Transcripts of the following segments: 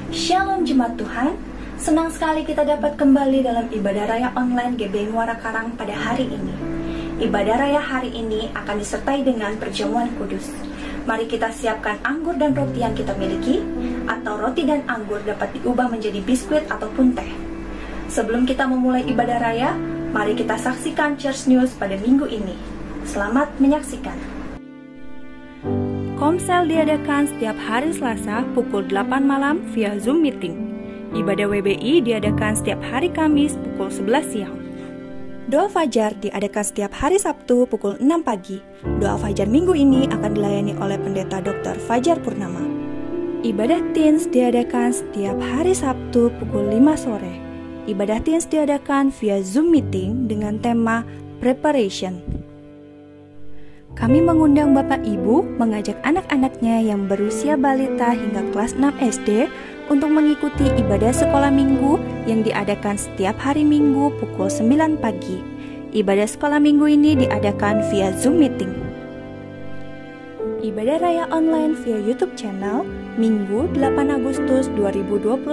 Shalom Jemaat Tuhan, senang sekali kita dapat kembali dalam ibadah raya online GBI Muara Karang pada hari ini. Ibadah raya hari ini akan disertai dengan perjamuan kudus. Mari kita siapkan anggur dan roti yang kita miliki, atau roti dan anggur dapat diubah menjadi biskuit ataupun teh. Sebelum kita memulai ibadah raya, mari kita saksikan Church News pada minggu ini. Selamat menyaksikan. Komsel diadakan setiap hari Selasa pukul 8 malam via Zoom Meeting. Ibadah WBI diadakan setiap hari Kamis pukul 11 siang. Doa Fajar diadakan setiap hari Sabtu pukul 6 pagi. Doa Fajar minggu ini akan dilayani oleh Pendeta Dr. Fajar Purnama. Ibadah Teens diadakan setiap hari Sabtu pukul 5 sore. Ibadah Teens diadakan via Zoom Meeting dengan tema Preparation. Kami mengundang Bapak Ibu mengajak anak-anaknya yang berusia balita hingga kelas 6 SD untuk mengikuti ibadah sekolah minggu yang diadakan setiap hari Minggu pukul 9 pagi. Ibadah sekolah minggu ini diadakan via Zoom Meeting. Ibadah raya online via YouTube channel Minggu 8 Agustus 2021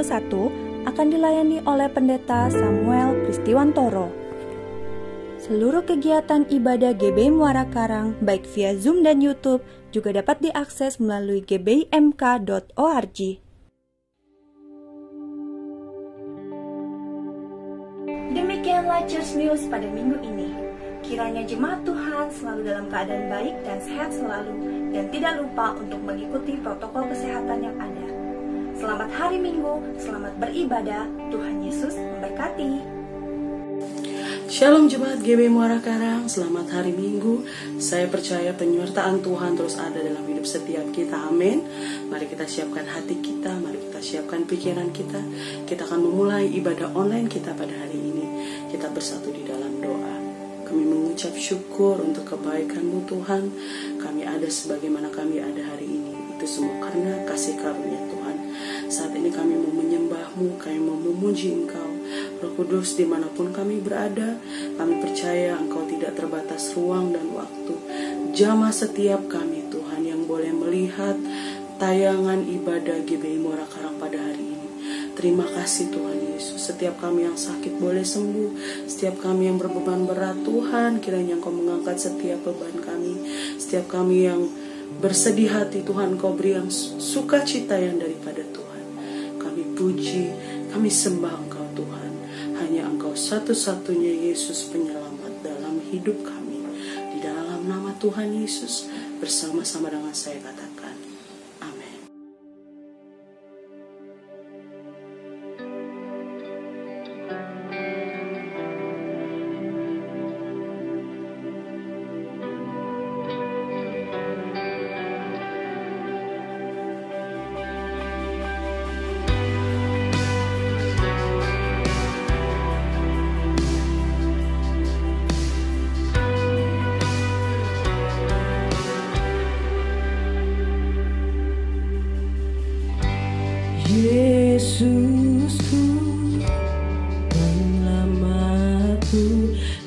akan dilayani oleh Pendeta Samuel Pristiwantoro. Seluruh kegiatan ibadah GBI Muara Karang, baik via Zoom dan YouTube, juga dapat diakses melalui gbimk.org. Demikianlah Church News pada minggu ini. Kiranya jemaat Tuhan selalu dalam keadaan baik dan sehat selalu, dan tidak lupa untuk mengikuti protokol kesehatan yang ada. Selamat hari Minggu, selamat beribadah, Tuhan Yesus memberkati. Shalom Jemaat GBI Muara Karang, selamat hari Minggu. Saya percaya penyertaan Tuhan terus ada dalam hidup setiap kita, amin. Mari kita siapkan hati kita, mari kita siapkan pikiran kita. Kita akan memulai ibadah online kita pada hari ini. Kita bersatu di dalam doa. Kami mengucap syukur untuk kebaikan-Mu Tuhan. Kami ada sebagaimana kami ada hari ini. Itu semua karena kasih karunia Tuhan. Saat ini kami mau menyembah-Mu, kami mau memuji Engkau. Roh Kudus, dimanapun kami berada, kami percaya Engkau tidak terbatas ruang dan waktu. Jamah setiap kami Tuhan yang boleh melihat tayangan ibadah GBI Muara Karang pada hari ini. Terima kasih Tuhan Yesus. Setiap kami yang sakit boleh sembuh. Setiap kami yang berbeban berat Tuhan, kiranya Engkau mengangkat setiap beban kami. Setiap kami yang bersedih hati Tuhan, Engkau beri yang sukacita yang daripada Tuhan. Kami puji, kami sembah Engkau Tuhan. Hanya Engkau satu-satunya Yesus penyelamat dalam hidup kami. Di dalam nama Tuhan Yesus, bersama-sama dengan saya katakan, amin. Yesusku, penyelamatku,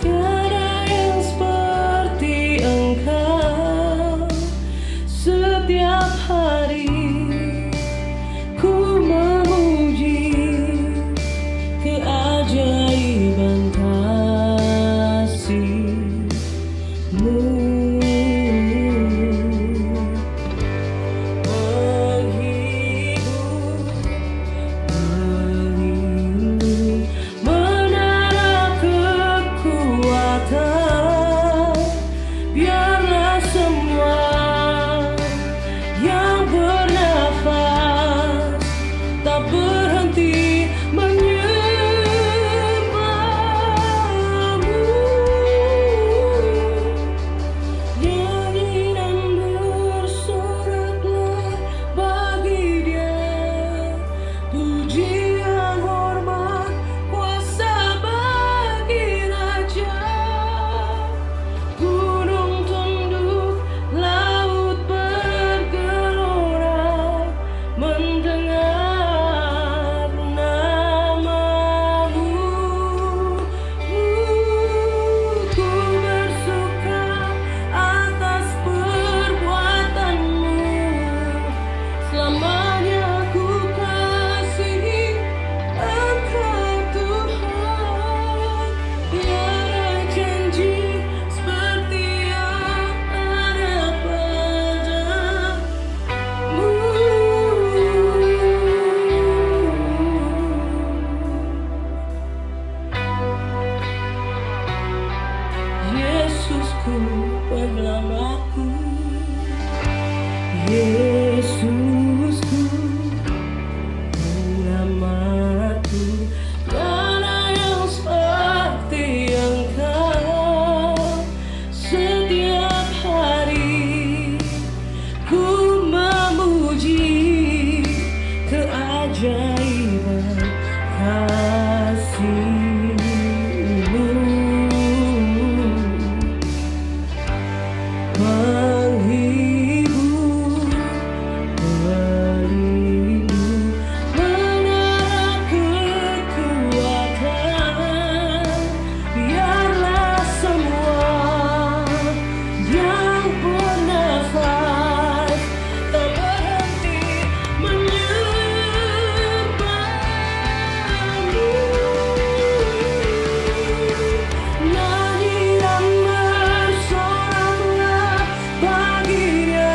tiada yang seperti Engkau. Setiap hari ku memuji keajaiban kasih-Mu. Menghibur keajaiban kasih-Mu, menghibur, melindungi, mengarah kekuatan. Biarlah semua yang bernafas tak berhenti menyembah-Mu. Nyanyian bersoraklah bagi-Nya,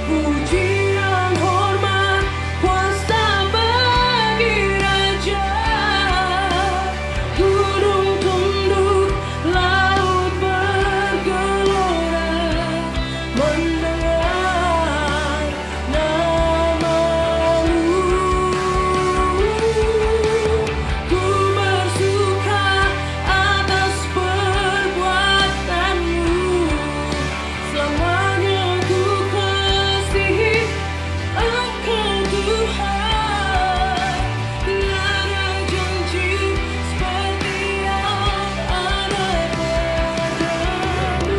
pujian, hormat, kuasa bagi Raja. Gunung tunduk, laut bergelora, mendengar nama-Mu. Ku bersuka atas perbuatan-Mu, selamanya ku kasihi Engkau Tuhan. Tiada janji seperti yang ada padamu.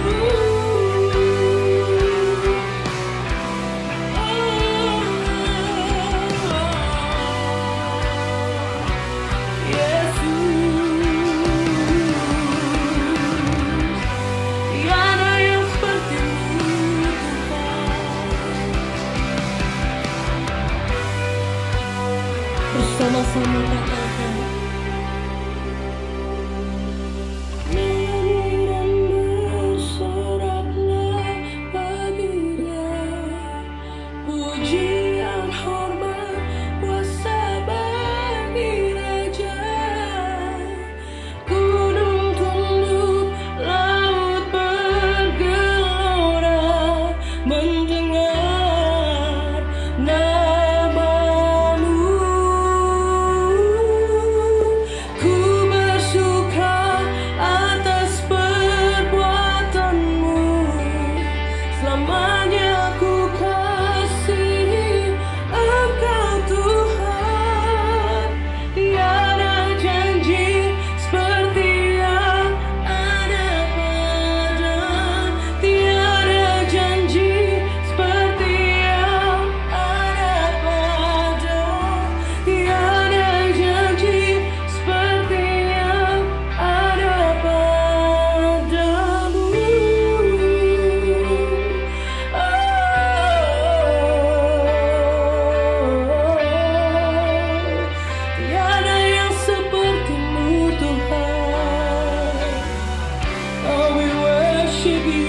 Yesus, tiada yang seperti-Mu Tuhan. Bersama-sama katakan, nyanyi dan bersoraklah bagi-Nya, pujian, hormat, kuasa bagi Raja. Gunung tunduk, laut bergelora, mendengar nama-Mu. Ku bersuka atas perbuatan-Mu, selamanya ku kasihi Engkau Tuhan. Tiada janji seperti yang ada pada, tiada janji seperti yang ada pada, tiada janji seperti yang ada padamu. Tiada yang seperti-Mu Tuhan. Oh, we worship You.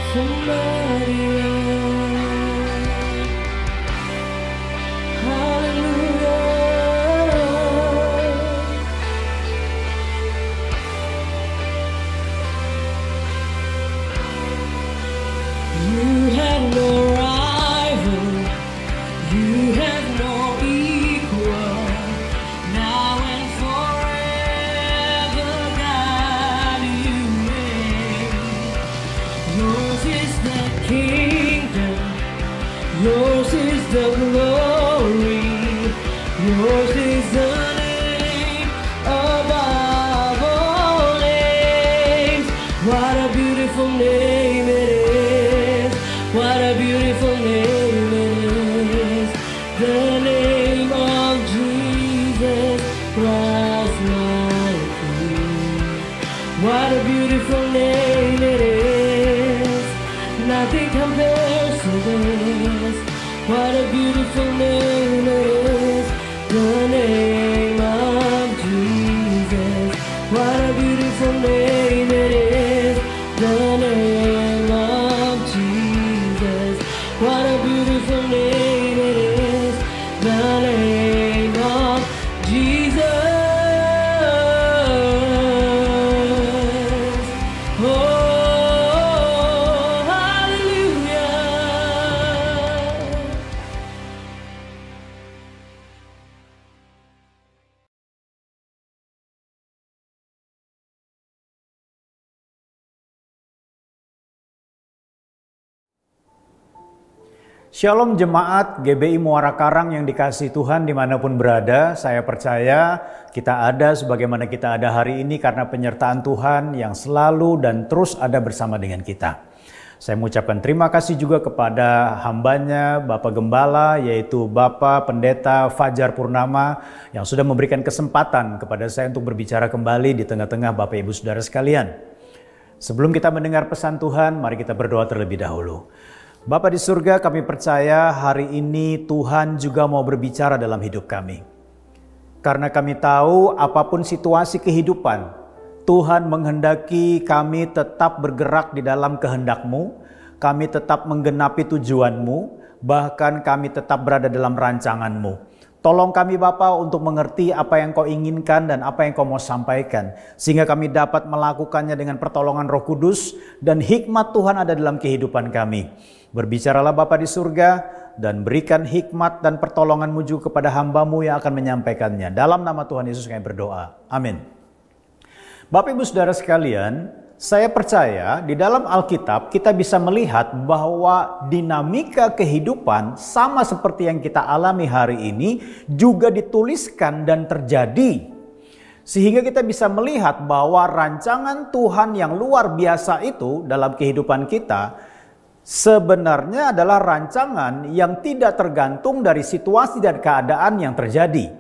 Samaria, hallelujah. You have no rival, you have no equal, now and forever, God, You reign. Yours is the kingdom, yours is the glory, yours is the name above all names. What a beautiful name it is, what a beautiful name it is, the name of Jesus Christ my King. What a beautiful name it is, nothing compares to this. What a beautiful name it is, the name of Jesus. What a beautiful name it is, the name of Jesus. What a beautiful name it is, the name of Jesus. Oh, hallelujah. Shalom jemaat GBI Muara Karang yang dikasihi Tuhan dimanapun berada. Saya percaya kita ada sebagaimana kita ada hari ini karena penyertaan Tuhan yang selalu dan terus ada bersama dengan kita. Saya mengucapkan terima kasih juga kepada hambanya Bapak Gembala, yaitu Bapak Pendeta Fajar Purnama yang sudah memberikan kesempatan kepada saya untuk berbicara kembali di tengah-tengah Bapak Ibu Saudara sekalian. Sebelum kita mendengar pesan Tuhan, mari kita berdoa terlebih dahulu. Bapa di surga, kami percaya hari ini Tuhan juga mau berbicara dalam hidup kami. Karena kami tahu apapun situasi kehidupan, Tuhan menghendaki kami tetap bergerak di dalam kehendak-Mu, kami tetap menggenapi tujuan-Mu, bahkan kami tetap berada dalam rancangan-Mu. Tolong kami Bapa untuk mengerti apa yang Kau inginkan dan apa yang Kau mau sampaikan. Sehingga kami dapat melakukannya dengan pertolongan Roh Kudus dan hikmat Tuhan ada dalam kehidupan kami. Berbicaralah Bapa di surga dan berikan hikmat dan pertolongan-Mu juga kepada hamba-Mu yang akan menyampaikannya. Dalam nama Tuhan Yesus kami berdoa. Amin. Bapak Ibu Saudara sekalian, saya percaya di dalam Alkitab kita bisa melihat bahwa dinamika kehidupan sama seperti yang kita alami hari ini juga dituliskan dan terjadi. Sehingga kita bisa melihat bahwa rancangan Tuhan yang luar biasa itu dalam kehidupan kita sebenarnya adalah rancangan yang tidak tergantung dari situasi dan keadaan yang terjadi.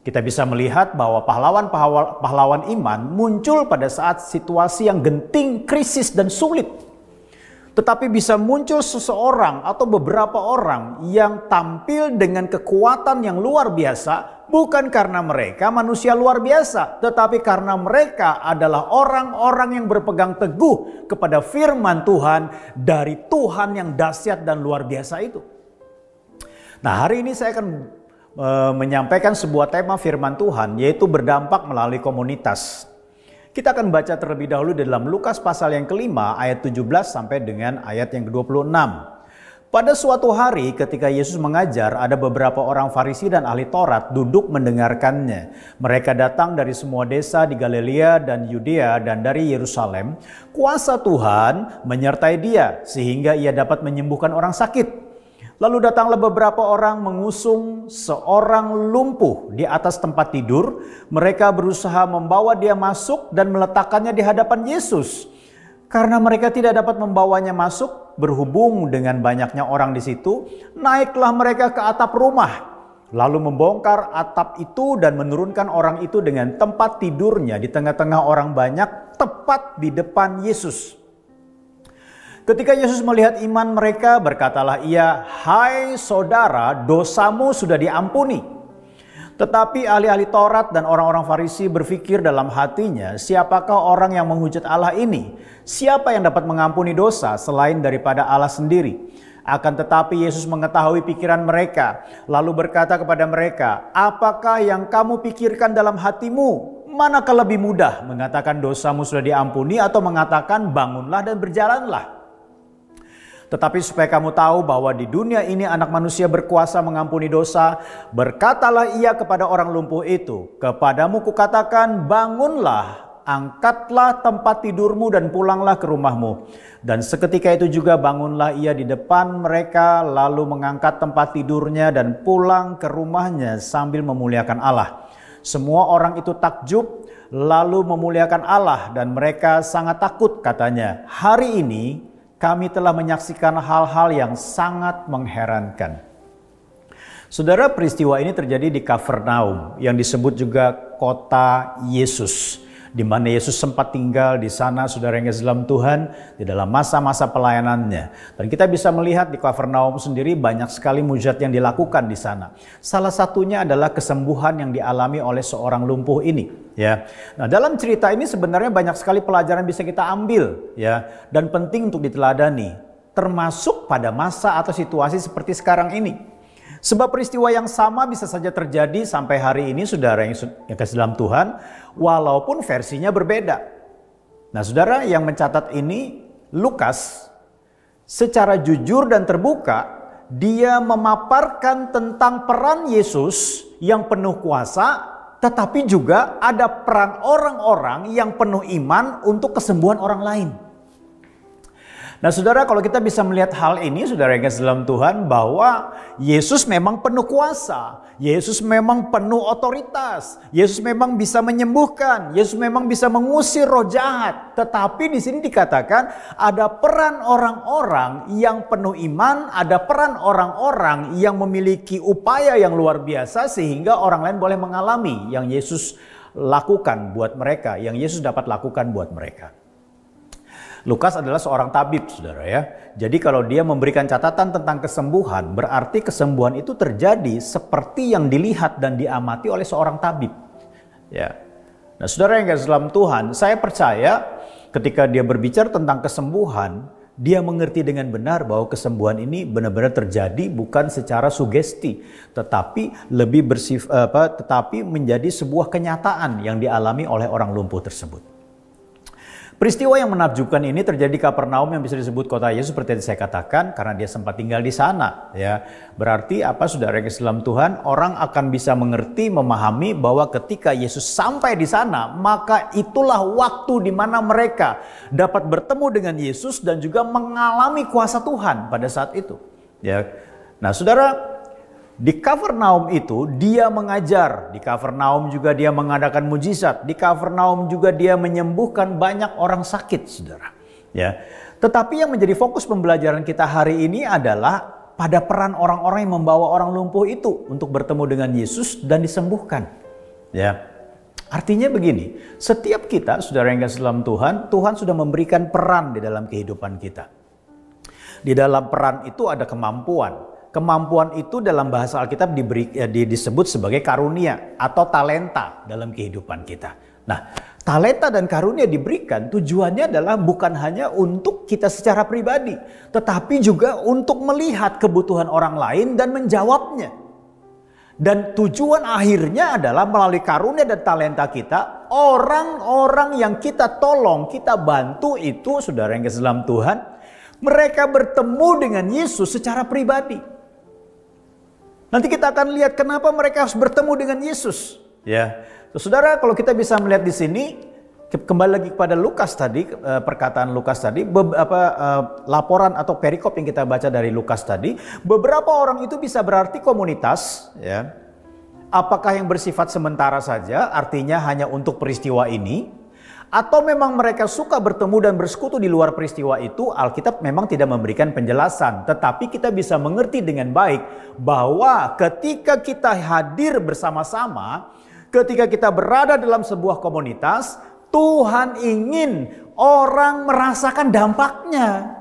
Kita bisa melihat bahwa pahlawan iman muncul pada saat situasi yang genting, krisis dan sulit. Tetapi bisa muncul seseorang atau beberapa orang yang tampil dengan kekuatan yang luar biasa, bukan karena mereka manusia luar biasa, tetapi karena mereka adalah orang-orang yang berpegang teguh kepada firman Tuhan dari Tuhan yang dahsyat dan luar biasa itu. Nah, hari ini saya akan menyampaikan sebuah tema firman Tuhan, yaitu berdampak melalui komunitas. Kita akan baca terlebih dahulu dalam Lukas pasal yang kelima ayat 17 sampai dengan ayat yang ke-26. Pada suatu hari ketika Yesus mengajar, ada beberapa orang Farisi dan ahli Taurat duduk mendengarkannya. Mereka datang dari semua desa di Galilea dan Yudea dan dari Yerusalem. Kuasa Tuhan menyertai dia sehingga ia dapat menyembuhkan orang sakit. Lalu datanglah beberapa orang mengusung seorang lumpuh di atas tempat tidur. Mereka berusaha membawa dia masuk dan meletakkannya di hadapan Yesus. Karena mereka tidak dapat membawanya masuk, berhubung dengan banyaknya orang di situ, naiklah mereka ke atap rumah. Lalu membongkar atap itu dan menurunkan orang itu dengan tempat tidurnya di tengah-tengah orang banyak, tepat di depan Yesus. Ketika Yesus melihat iman mereka, berkatalah ia, "Hai saudara, dosamu sudah diampuni." Tetapi ahli-ahli Taurat dan orang-orang Farisi berpikir dalam hatinya, siapakah orang yang menghujat Allah ini? Siapa yang dapat mengampuni dosa selain daripada Allah sendiri? Akan tetapi Yesus mengetahui pikiran mereka, lalu berkata kepada mereka, "Apakah yang kamu pikirkan dalam hatimu? Manakah lebih mudah, mengatakan dosamu sudah diampuni atau mengatakan bangunlah dan berjalanlah? Tetapi supaya kamu tahu bahwa di dunia ini anak manusia berkuasa mengampuni dosa, berkatalah ia kepada orang lumpuh itu, kepadamu kukatakan bangunlah, angkatlah tempat tidurmu dan pulanglah ke rumahmu. Dan seketika itu juga bangunlah ia di depan mereka, lalu mengangkat tempat tidurnya dan pulang ke rumahnya sambil memuliakan Allah. Semua orang itu takjub lalu memuliakan Allah dan mereka sangat takut, katanya, "Hari ini kami telah menyaksikan hal-hal yang sangat mengherankan." Saudara, peristiwa ini terjadi di Kapernaum yang disebut juga kota Yesus, di mana Yesus sempat tinggal di sana, saudara yang dalam Tuhan, di dalam masa-masa pelayanannya. Dan kita bisa melihat di Kapernaum sendiri banyak sekali mujizat yang dilakukan di sana. Salah satunya adalah kesembuhan yang dialami oleh seorang lumpuh ini. Ya, nah dalam cerita ini sebenarnya banyak sekali pelajaran bisa kita ambil, ya, dan penting untuk diteladani, termasuk pada masa atau situasi seperti sekarang ini. Sebab peristiwa yang sama bisa saja terjadi sampai hari ini, saudara yang kasih dalam Tuhan, walaupun versinya berbeda. Nah, saudara yang mencatat ini, Lukas, secara jujur dan terbuka, dia memaparkan tentang peran Yesus yang penuh kuasa, tetapi juga ada peran orang-orang yang penuh iman untuk kesembuhan orang lain. Nah saudara, kalau kita bisa melihat hal ini, saudara yang kasih dalam Tuhan, bahwa Yesus memang penuh kuasa, Yesus memang penuh otoritas, Yesus memang bisa menyembuhkan, Yesus memang bisa mengusir roh jahat. Tetapi di sini dikatakan ada peran orang-orang yang penuh iman, ada peran orang-orang yang memiliki upaya yang luar biasa sehingga orang lain boleh mengalami yang Yesus lakukan buat mereka, yang Yesus dapat lakukan buat mereka. Lukas adalah seorang tabib, saudara ya. Jadi kalau dia memberikan catatan tentang kesembuhan, berarti kesembuhan itu terjadi seperti yang dilihat dan diamati oleh seorang tabib. Ya. Nah, saudara yang kasih dalam Tuhan, saya percaya ketika dia berbicara tentang kesembuhan, dia mengerti dengan benar bahwa kesembuhan ini benar-benar terjadi bukan secara sugesti, tetapi tetapi menjadi sebuah kenyataan yang dialami oleh orang lumpuh tersebut. Peristiwa yang menakjubkan ini terjadi di Kapernaum yang bisa disebut kota Yesus seperti yang saya katakan karena dia sempat tinggal di sana. Ya, berarti apa saudara yang dalam Tuhan? Orang akan bisa mengerti, memahami bahwa ketika Yesus sampai di sana, maka itulah waktu di mana mereka dapat bertemu dengan Yesus dan juga mengalami kuasa Tuhan pada saat itu. Ya, nah saudara. Di Kapernaum itu dia mengajar, di Kapernaum juga dia mengadakan mujizat, di Kapernaum juga dia menyembuhkan banyak orang sakit, saudara. Ya, tetapi yang menjadi fokus pembelajaran kita hari ini adalah pada peran orang-orang yang membawa orang lumpuh itu untuk bertemu dengan Yesus dan disembuhkan. Ya, artinya begini, setiap kita, saudara yang kasih dalam Tuhan, Tuhan sudah memberikan peran di dalam kehidupan kita. Di dalam peran itu ada kemampuan. Kemampuan itu dalam bahasa Alkitab disebut sebagai karunia atau talenta dalam kehidupan kita. Nah, talenta dan karunia diberikan tujuannya adalah bukan hanya untuk kita secara pribadi, tetapi juga untuk melihat kebutuhan orang lain dan menjawabnya. Dan tujuan akhirnya adalah melalui karunia dan talenta kita, orang-orang yang kita tolong, kita bantu itu, saudara yang kasih dalam Tuhan, mereka bertemu dengan Yesus secara pribadi. Nanti kita akan lihat kenapa mereka harus bertemu dengan Yesus. Ya, saudara, kalau kita bisa melihat di sini, kembali lagi kepada Lukas tadi, perkataan Lukas tadi, laporan atau perikop yang kita baca dari Lukas tadi, beberapa orang itu bisa berarti komunitas. Ya, apakah yang bersifat sementara saja, artinya hanya untuk peristiwa ini? Atau memang mereka suka bertemu dan bersekutu di luar peristiwa itu? Alkitab memang tidak memberikan penjelasan. Tetapi kita bisa mengerti dengan baik bahwa ketika kita hadir bersama-sama, ketika kita berada dalam sebuah komunitas, Tuhan ingin orang merasakan dampaknya.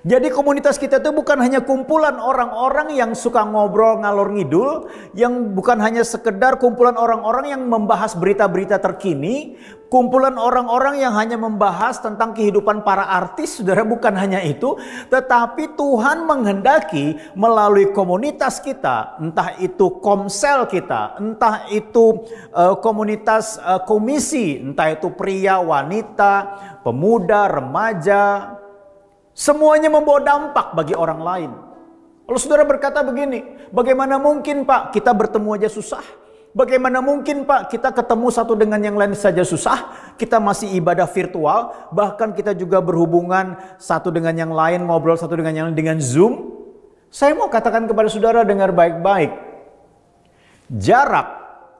Jadi komunitas kita itu bukan hanya kumpulan orang-orang yang suka ngobrol ngalor ngidul, yang bukan hanya sekedar kumpulan orang-orang yang membahas berita-berita terkini, kumpulan orang-orang yang hanya membahas tentang kehidupan para artis, saudara, bukan hanya itu, tetapi Tuhan menghendaki melalui komunitas kita, entah itu komsel kita, entah itu komunitas komisi, entah itu pria, wanita, pemuda, remaja, semuanya membawa dampak bagi orang lain. Kalau saudara berkata begini, bagaimana mungkin Pak kita bertemu aja susah? Bagaimana mungkin Pak kita ketemu satu dengan yang lain saja susah? Kita masih ibadah virtual, bahkan kita juga berhubungan satu dengan yang lain, ngobrol satu dengan yang lain dengan Zoom. Saya mau katakan kepada saudara, dengar baik-baik. Jarak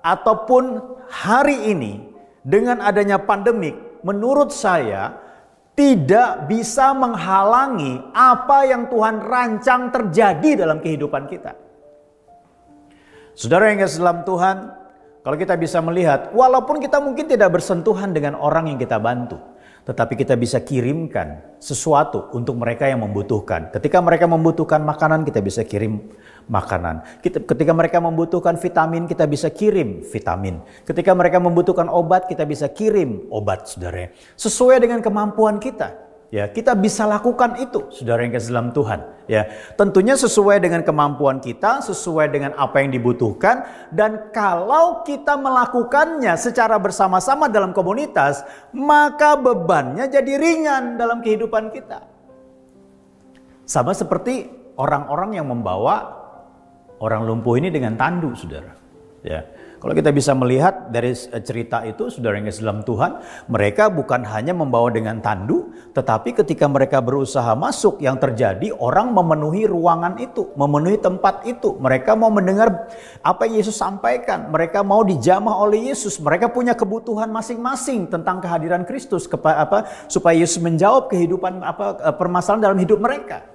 ataupun hari ini dengan adanya pandemik, menurut saya tidak bisa menghalangi apa yang Tuhan rancang terjadi dalam kehidupan kita. Saudara yang kasih dalam Tuhan, kalau kita bisa melihat, walaupun kita mungkin tidak bersentuhan dengan orang yang kita bantu, tetapi kita bisa kirimkan sesuatu untuk mereka yang membutuhkan. Ketika mereka membutuhkan makanan, kita bisa kirim makanan. Ketika mereka membutuhkan vitamin, kita bisa kirim vitamin. Ketika mereka membutuhkan obat, kita bisa kirim obat, saudara. Sesuai dengan kemampuan kita. Ya, kita bisa lakukan itu, saudara yang kasih dalam Tuhan. Ya, tentunya sesuai dengan kemampuan kita, sesuai dengan apa yang dibutuhkan, dan kalau kita melakukannya secara bersama-sama dalam komunitas, maka bebannya jadi ringan dalam kehidupan kita. Sama seperti orang-orang yang membawa orang lumpuh ini dengan tandu, saudara. Ya, Kalau kita bisa melihat dari cerita itu, saudara yang dalam Tuhan, mereka bukan hanya membawa dengan tandu, tetapi ketika mereka berusaha masuk, yang terjadi orang memenuhi ruangan itu, memenuhi tempat itu. Mereka mau mendengar apa yang Yesus sampaikan, mereka mau dijamah oleh Yesus, mereka punya kebutuhan masing-masing tentang kehadiran Kristus, supaya Yesus menjawab kehidupan permasalahan dalam hidup mereka.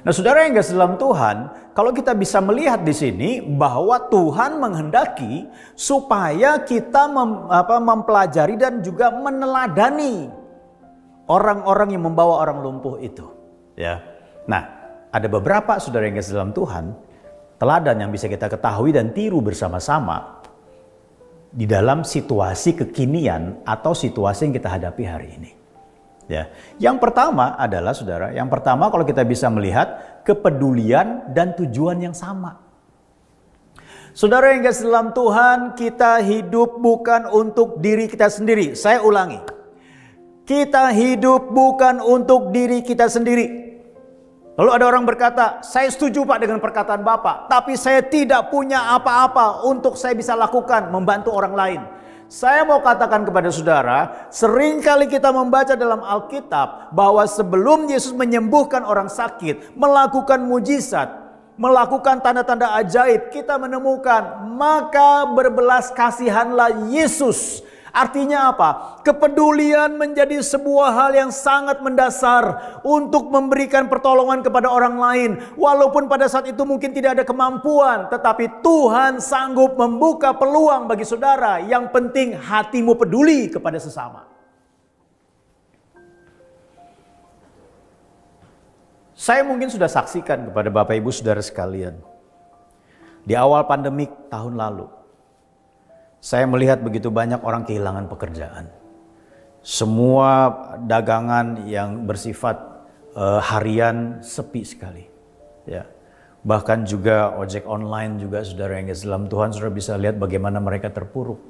Nah, saudara yang kasih dalam Tuhan, kalau kita bisa melihat di sini bahwa Tuhan menghendaki supaya kita mempelajari dan juga meneladani orang-orang yang membawa orang lumpuh itu. Ya, nah ada beberapa saudara yang kasih dalam Tuhan teladan yang bisa kita ketahui dan tiru bersama-sama di dalam situasi kekinian atau situasi yang kita hadapi hari ini. Ya. Yang pertama adalah saudara, yang pertama kalau kita bisa melihat kepedulian dan tujuan yang sama. Saudara yang kasih dalam Tuhan, kita hidup bukan untuk diri kita sendiri. Saya ulangi, kita hidup bukan untuk diri kita sendiri. Lalu ada orang berkata, saya setuju Pak dengan perkataan Bapak, tapi saya tidak punya apa-apa untuk saya bisa lakukan membantu orang lain. Saya mau katakan kepada saudara, seringkali kita membaca dalam Alkitab bahwa sebelum Yesus menyembuhkan orang sakit, melakukan mujizat, melakukan tanda-tanda ajaib, kita menemukan, maka berbelas kasihanlah Yesus. Artinya apa? Kepedulian menjadi sebuah hal yang sangat mendasar untuk memberikan pertolongan kepada orang lain. Walaupun pada saat itu mungkin tidak ada kemampuan, tetapi Tuhan sanggup membuka peluang bagi saudara. Yang penting hatimu peduli kepada sesama. Saya mungkin sudah saksikan kepada Bapak Ibu Saudara sekalian. Di awal pandemik tahun lalu, saya melihat begitu banyak orang kehilangan pekerjaan. Semua dagangan yang bersifat harian sepi sekali. Ya. Bahkan juga ojek online juga saudara yang dalam Tuhan, saudara bisa lihat bagaimana mereka terpuruk.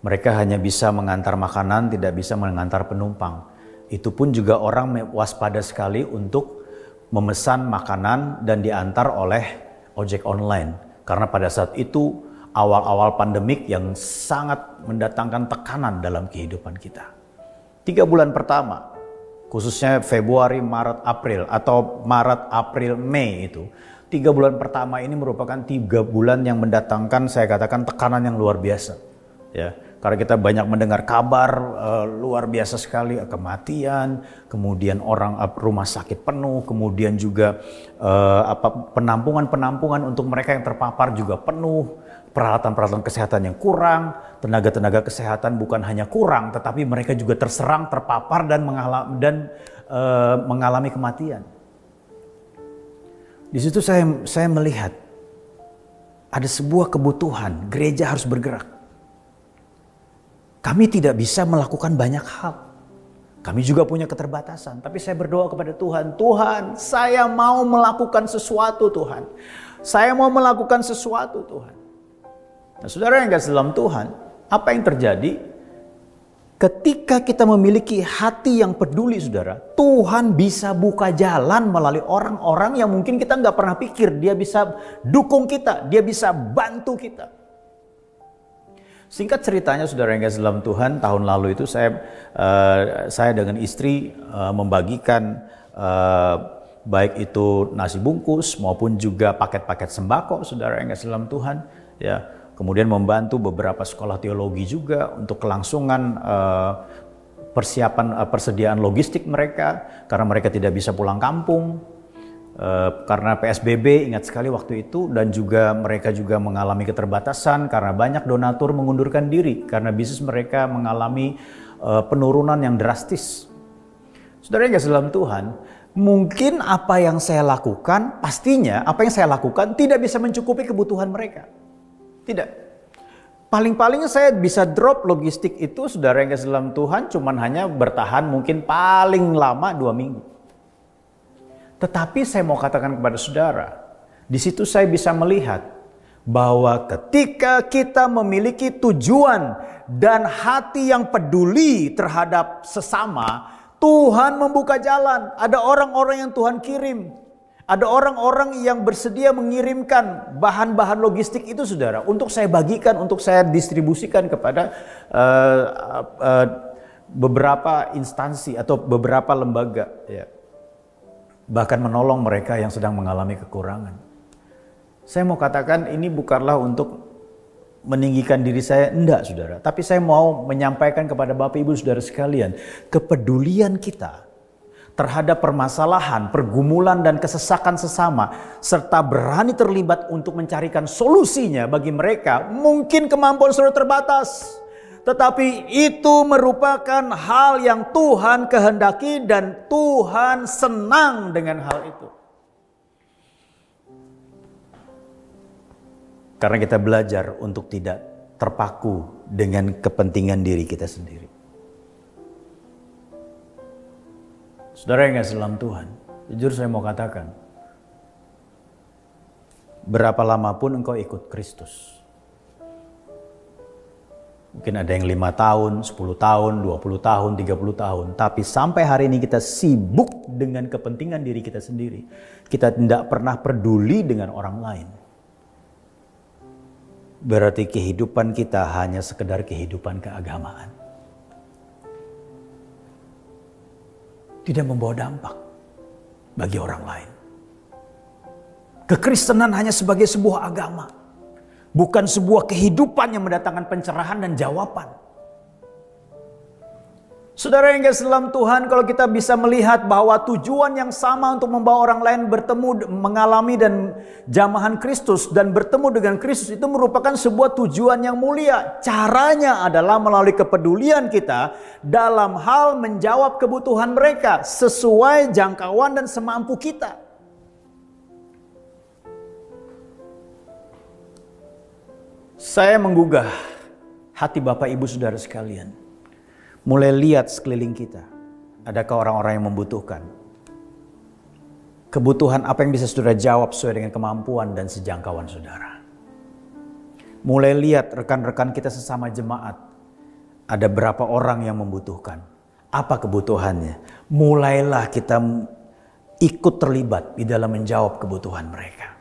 Mereka hanya bisa mengantar makanan, tidak bisa mengantar penumpang. Itu pun juga orang waspada sekali untuk memesan makanan dan diantar oleh ojek online. Karena pada saat itu awal-awal pandemik yang sangat mendatangkan tekanan dalam kehidupan kita. 3 bulan pertama, khususnya Februari, Maret, April atau Maret, April, Mei itu. 3 bulan pertama ini merupakan 3 bulan yang mendatangkan, saya katakan, tekanan yang luar biasa. Ya, karena kita banyak mendengar kabar luar biasa sekali, kematian, kemudian orang rumah sakit penuh, kemudian juga penampungan untuk mereka yang terpapar juga penuh. Peralatan-peralatan kesehatan yang kurang, tenaga-tenaga kesehatan bukan hanya kurang, tetapi mereka juga terserang, terpapar dan mengalami kematian. Di situ saya melihat ada sebuah kebutuhan, gereja harus bergerak. Kami tidak bisa melakukan banyak hal. Kami juga punya keterbatasan, tapi saya berdoa kepada Tuhan, Tuhan, saya mau melakukan sesuatu Tuhan. Saya mau melakukan sesuatu Tuhan. Nah, saudara yang kasih dalam Tuhan, apa yang terjadi ketika kita memiliki hati yang peduli, saudara? Tuhan bisa buka jalan melalui orang-orang yang mungkin kita nggak pernah pikir. Dia bisa dukung kita, dia bisa bantu kita. Singkat ceritanya, saudara yang kasih dalam Tuhan, tahun lalu itu saya dengan istri membagikan baik itu nasi bungkus maupun juga paket-paket sembako, saudara yang kasih dalam Tuhan, ya. Kemudian membantu beberapa sekolah teologi juga untuk kelangsungan persediaan logistik mereka, karena mereka tidak bisa pulang kampung karena PSBB, ingat sekali waktu itu, dan juga mereka juga mengalami keterbatasan karena banyak donatur mengundurkan diri karena bisnis mereka mengalami penurunan yang drastis. Saudara yang kasih dalam Tuhan, mungkin apa yang saya lakukan, pastinya apa yang saya lakukan tidak bisa mencukupi kebutuhan mereka. Tidak. Paling-paling saya bisa drop logistik itu, saudara yang kasih dalam Tuhan, cuman hanya bertahan mungkin paling lama 2 minggu. Tetapi saya mau katakan kepada saudara, di situ saya bisa melihat bahwa ketika kita memiliki tujuan dan hati yang peduli terhadap sesama, Tuhan membuka jalan. Ada orang-orang yang Tuhan kirim. Ada orang-orang yang bersedia mengirimkan bahan-bahan logistik itu, saudara, untuk saya bagikan, untuk saya distribusikan kepada beberapa instansi atau beberapa lembaga, ya. Bahkan menolong mereka yang sedang mengalami kekurangan. Saya mau katakan ini bukanlah untuk meninggikan diri saya, enggak, saudara. Tapi saya mau menyampaikan kepada Bapak Ibu saudara sekalian, kepedulian kita terhadap permasalahan, pergumulan dan kesesakan sesama, serta berani terlibat untuk mencarikan solusinya bagi mereka. Mungkin kemampuan saudara terbatas, tetapi itu merupakan hal yang Tuhan kehendaki dan Tuhan senang dengan hal itu. Karena kita belajar untuk tidak terpaku dengan kepentingan diri kita sendiri. Saudara yang kasih dalam Tuhan, jujur saya mau katakan, berapa lama pun engkau ikut Kristus. Mungkin ada yang 5 tahun, 10 tahun, 20 tahun, 30 tahun. Tapi sampai hari ini kita sibuk dengan kepentingan diri kita sendiri. Kita tidak pernah peduli dengan orang lain. Berarti kehidupan kita hanya sekedar kehidupan keagamaan. Tidak membawa dampak bagi orang lain. Kekristenan hanya sebagai sebuah agama, bukan sebuah kehidupan yang mendatangkan pencerahan dan jawaban. Saudara yang kasih dalam Tuhan, kalau kita bisa melihat bahwa tujuan yang sama untuk membawa orang lain bertemu, mengalami dan jamahan Kristus dan bertemu dengan Kristus itu merupakan sebuah tujuan yang mulia. Caranya adalah melalui kepedulian kita dalam hal menjawab kebutuhan mereka sesuai jangkauan dan semampu kita. Saya menggugah hati Bapak Ibu saudara sekalian. Mulai lihat sekeliling kita. Adakah orang-orang yang membutuhkan? Kebutuhan apa yang bisa saudara jawab sesuai dengan kemampuan dan sejangkauan saudara? Mulai lihat rekan-rekan kita sesama jemaat. Ada berapa orang yang membutuhkan? Apa kebutuhannya? Mulailah kita ikut terlibat di dalam menjawab kebutuhan mereka.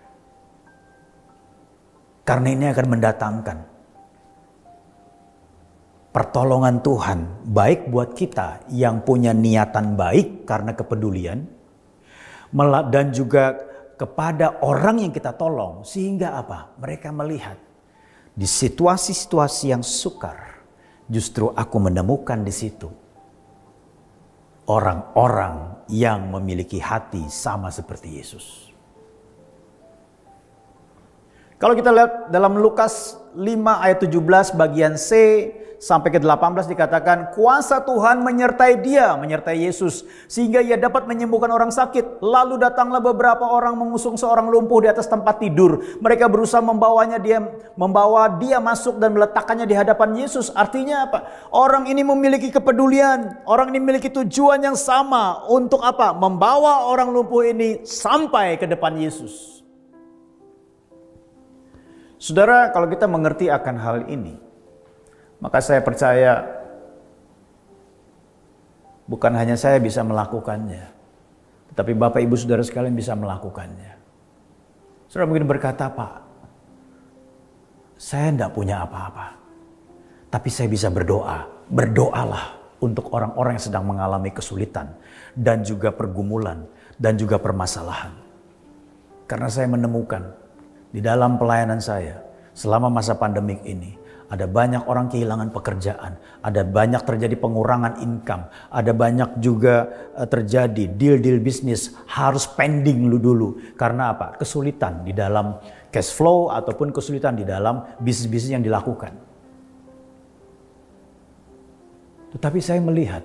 Karena ini akan mendatangkan pertolongan Tuhan, baik buat kita yang punya niatan baik karena kepedulian, dan juga kepada orang yang kita tolong. Sehingga apa? Mereka melihat di situasi-situasi yang sukar, justru aku menemukan di situ orang-orang yang memiliki hati sama seperti Yesus. Kalau kita lihat dalam Lukas 5 ayat 17 bagian C sampai ke 18 dikatakan, kuasa Tuhan menyertai dia, menyertai Yesus, sehingga ia dapat menyembuhkan orang sakit. Lalu datanglah beberapa orang mengusung seorang lumpuh di atas tempat tidur. Mereka berusaha membawa dia masuk dan meletakkannya di hadapan Yesus. Artinya apa? Orang ini memiliki kepedulian, orang ini memiliki tujuan yang sama untuk apa? Membawa orang lumpuh ini sampai ke depan Yesus. Saudara, kalau kita mengerti akan hal ini, maka saya percaya bukan hanya saya bisa melakukannya, tetapi Bapak Ibu Saudara sekalian bisa melakukannya. Saudara mungkin berkata, Pak, saya tidak punya apa-apa, tapi saya bisa berdoa. Berdoalah untuk orang-orang yang sedang mengalami kesulitan dan juga pergumulan dan juga permasalahan. Karena saya menemukan di dalam pelayanan saya selama masa pandemik ini, ada banyak orang kehilangan pekerjaan, ada banyak terjadi pengurangan income, ada banyak juga terjadi deal-deal bisnis harus pending dulu. Karena apa? Kesulitan di dalam cash flow ataupun kesulitan di dalam bisnis-bisnis yang dilakukan. Tetapi saya melihat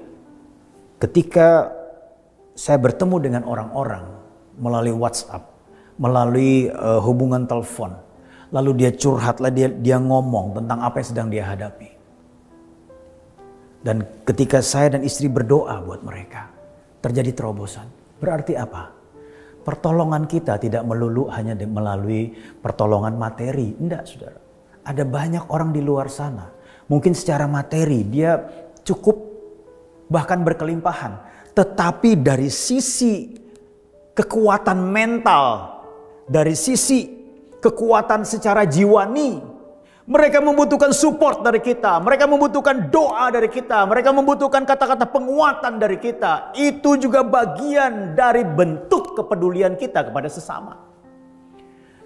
ketika saya bertemu dengan orang-orang melalui WhatsApp, melalui hubungan telepon, lalu dia curhatlah, dia ngomong tentang apa yang sedang dia hadapi. Dan ketika saya dan istri berdoa buat mereka, terjadi terobosan. Berarti apa? Pertolongan kita tidak melulu hanya melalui pertolongan materi. Enggak, saudara. Ada banyak orang di luar sana. Mungkin secara materi dia cukup, bahkan berkelimpahan. Tetapi dari sisi kekuatan mental, dari sisi kekuatan secara jiwani. Mereka membutuhkan support dari kita, mereka membutuhkan doa dari kita, mereka membutuhkan kata-kata penguatan dari kita. Itu juga bagian dari bentuk kepedulian kita kepada sesama.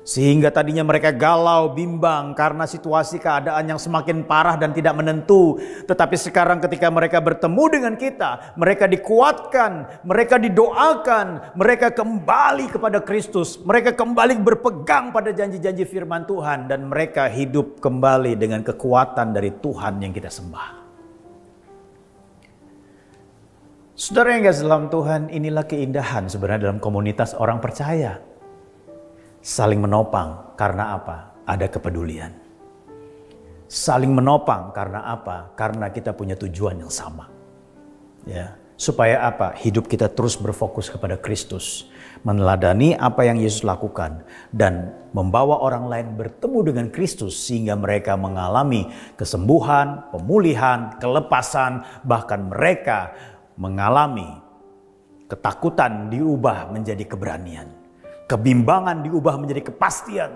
Sehingga tadinya mereka galau, bimbang karena situasi keadaan yang semakin parah dan tidak menentu. Tetapi sekarang ketika mereka bertemu dengan kita, mereka dikuatkan, mereka didoakan, mereka kembali kepada Kristus. Mereka kembali berpegang pada janji-janji firman Tuhan. Dan mereka hidup kembali dengan kekuatan dari Tuhan yang kita sembah. Saudara yang kasih dalam Tuhan, inilah keindahan sebenarnya dalam komunitas orang percaya. Saling menopang karena apa? Ada kepedulian. Saling menopang karena apa? Karena kita punya tujuan yang sama. Ya, supaya apa? Hidup kita terus berfokus kepada Kristus, meneladani apa yang Yesus lakukan dan membawa orang lain bertemu dengan Kristus sehingga mereka mengalami kesembuhan, pemulihan, kelepasan, bahkan mereka mengalami ketakutan diubah menjadi keberanian. Kebimbangan diubah menjadi kepastian.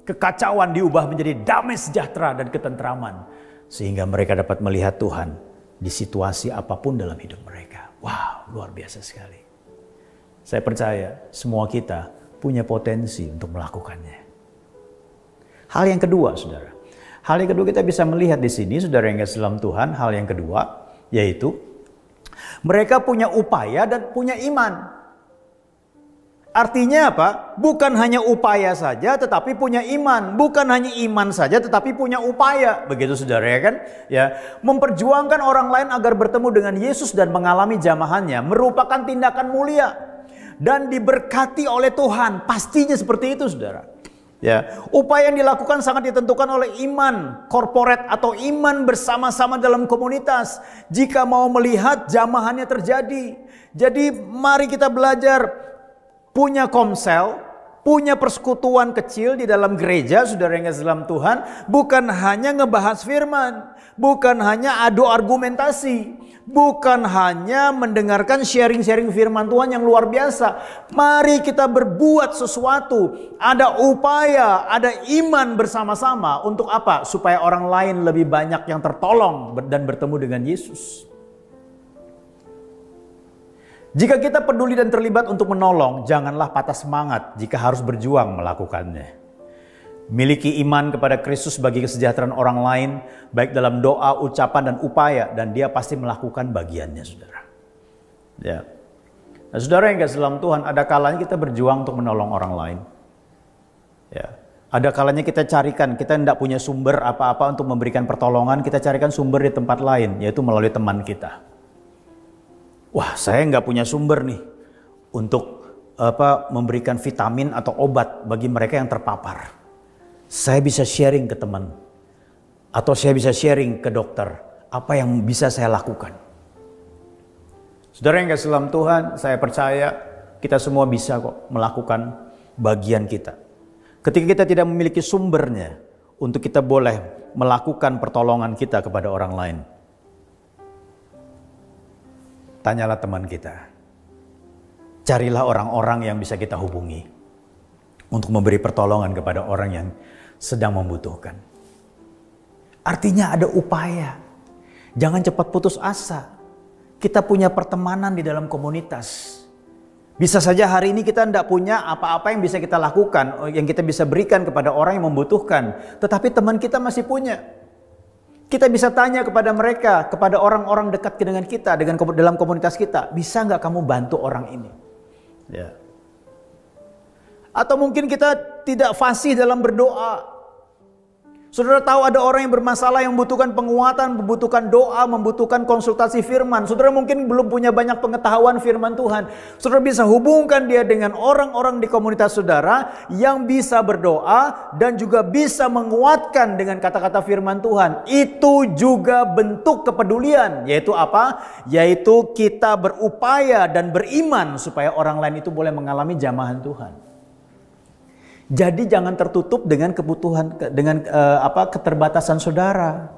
Kekacauan diubah menjadi damai sejahtera dan ketentraman. Sehingga mereka dapat melihat Tuhan di situasi apapun dalam hidup mereka. Wow, luar biasa sekali. Saya percaya semua kita punya potensi untuk melakukannya. Hal yang kedua, saudara. Hal yang kedua kita bisa melihat di sini, saudara yang kasih dalam Tuhan. Hal yang kedua, yaitu mereka punya upaya dan punya iman. Artinya apa? Bukan hanya upaya saja tetapi punya iman. Bukan hanya iman saja tetapi punya upaya. Begitu saudara ya kan? Ya, memperjuangkan orang lain agar bertemu dengan Yesus dan mengalami jamahannya merupakan tindakan mulia dan diberkati oleh Tuhan. Pastinya seperti itu saudara. Ya, upaya yang dilakukan sangat ditentukan oleh iman korporat atau iman bersama-sama dalam komunitas. Jika mau melihat jamahannya terjadi. Jadi mari kita belajar punya komsel, punya persekutuan kecil di dalam gereja, saudara yang kasih dalam Tuhan, bukan hanya ngebahas firman, bukan hanya adu argumentasi, bukan hanya mendengarkan sharing-sharing firman Tuhan yang luar biasa. Mari kita berbuat sesuatu, ada upaya, ada iman bersama-sama untuk apa? Supaya orang lain lebih banyak yang tertolong dan bertemu dengan Yesus. Jika kita peduli dan terlibat untuk menolong, janganlah patah semangat jika harus berjuang melakukannya. Miliki iman kepada Kristus bagi kesejahteraan orang lain, baik dalam doa, ucapan, dan upaya, dan dia pasti melakukan bagiannya, saudara. Ya. Nah, saudara yang kasih dalam Tuhan, ada kalanya kita berjuang untuk menolong orang lain. Ya. Ada kalanya kita carikan, kita tidak punya sumber apa-apa untuk memberikan pertolongan, kita carikan sumber di tempat lain, yaitu melalui teman kita. Wah, saya nggak punya sumber nih untuk memberikan vitamin atau obat bagi mereka yang terpapar. Saya bisa sharing ke teman atau saya bisa sharing ke dokter apa yang bisa saya lakukan. Saudara yang kasih dalam Tuhan, saya percaya kita semua bisa kok melakukan bagian kita. Ketika kita tidak memiliki sumbernya untuk kita boleh melakukan pertolongan kita kepada orang lain. Tanyalah teman kita. Carilah orang-orang yang bisa kita hubungi untuk memberi pertolongan kepada orang yang sedang membutuhkan. Artinya ada upaya. Jangan cepat putus asa. Kita punya pertemanan di dalam komunitas. Bisa saja hari ini kita tidak punya apa-apa yang bisa kita lakukan, yang kita bisa berikan kepada orang yang membutuhkan. Tetapi teman kita masih punya. Kita bisa tanya kepada mereka, kepada orang-orang dekat dengan kita, dalam komunitas kita, bisa nggak kamu bantu orang ini? Ya. Atau mungkin kita tidak fasih dalam berdoa. Saudara tahu ada orang yang bermasalah yang membutuhkan penguatan, membutuhkan doa, membutuhkan konsultasi firman. Saudara mungkin belum punya banyak pengetahuan firman Tuhan. Saudara bisa hubungkan dia dengan orang-orang di komunitas saudara yang bisa berdoa dan juga bisa menguatkan dengan kata-kata firman Tuhan. Itu juga bentuk kepedulian. Yaitu apa? Yaitu kita berupaya dan beriman supaya orang lain itu boleh mengalami jamahan Tuhan. Jadi jangan tertutup dengan kebutuhan, dengan keterbatasan saudara.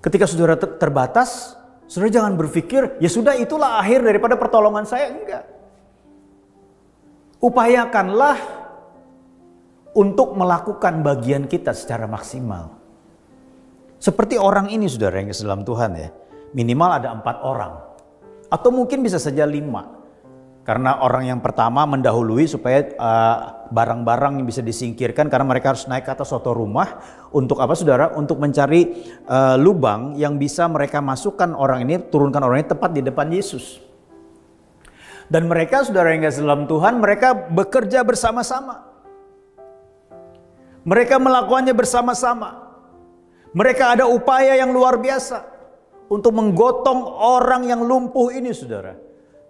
Ketika saudara terbatas, saudara jangan berpikir, ya sudah itulah akhir daripada pertolongan saya. Enggak. Upayakanlah untuk melakukan bagian kita secara maksimal. Seperti orang ini saudara yang kasih dalam Tuhan ya. Minimal ada 4 orang. Atau mungkin bisa saja 5. Karena orang yang pertama mendahului supaya barang-barang yang bisa disingkirkan. Karena mereka harus naik ke atas suatu rumah. Untuk apa saudara? Untuk mencari lubang yang bisa mereka masukkan orang ini, turunkan orang ini tepat di depan Yesus. Dan mereka saudara yang kasih dalam Tuhan, mereka bekerja bersama-sama. Mereka melakukannya bersama-sama. Mereka ada upaya yang luar biasa untuk menggotong orang yang lumpuh ini saudara.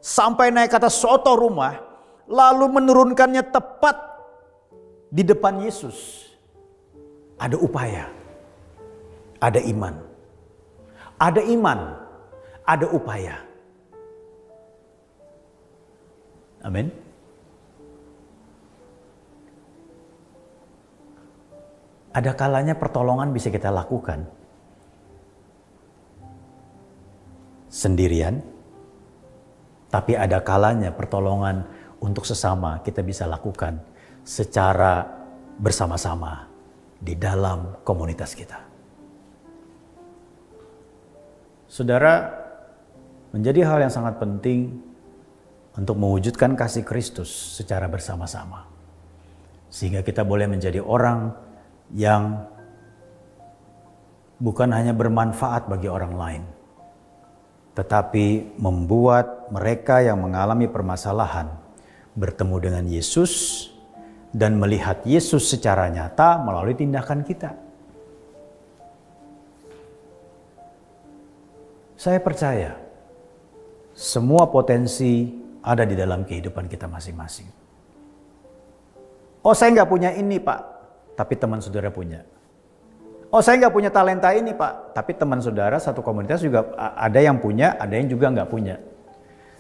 Sampai naik ke atas suatu rumah, lalu menurunkannya tepat di depan Yesus. Ada upaya, ada iman. Ada iman, ada upaya. Amin. Ada kalanya pertolongan bisa kita lakukan sendirian, tapi ada kalanya pertolongan untuk sesama kita bisa lakukan secara bersama-sama di dalam komunitas kita. Saudara, menjadi hal yang sangat penting untuk mewujudkan kasih Kristus secara bersama-sama. Sehingga kita boleh menjadi orang yang bukan hanya bermanfaat bagi orang lain, tetapi membuat mereka yang mengalami permasalahan bertemu dengan Yesus dan melihat Yesus secara nyata melalui tindakan kita. Saya percaya semua potensi ada di dalam kehidupan kita masing-masing. Oh, saya nggak punya ini Pak, tapi teman saudara punya. Oh, saya nggak punya talenta ini Pak, tapi teman saudara satu komunitas juga ada yang punya, ada yang juga nggak punya.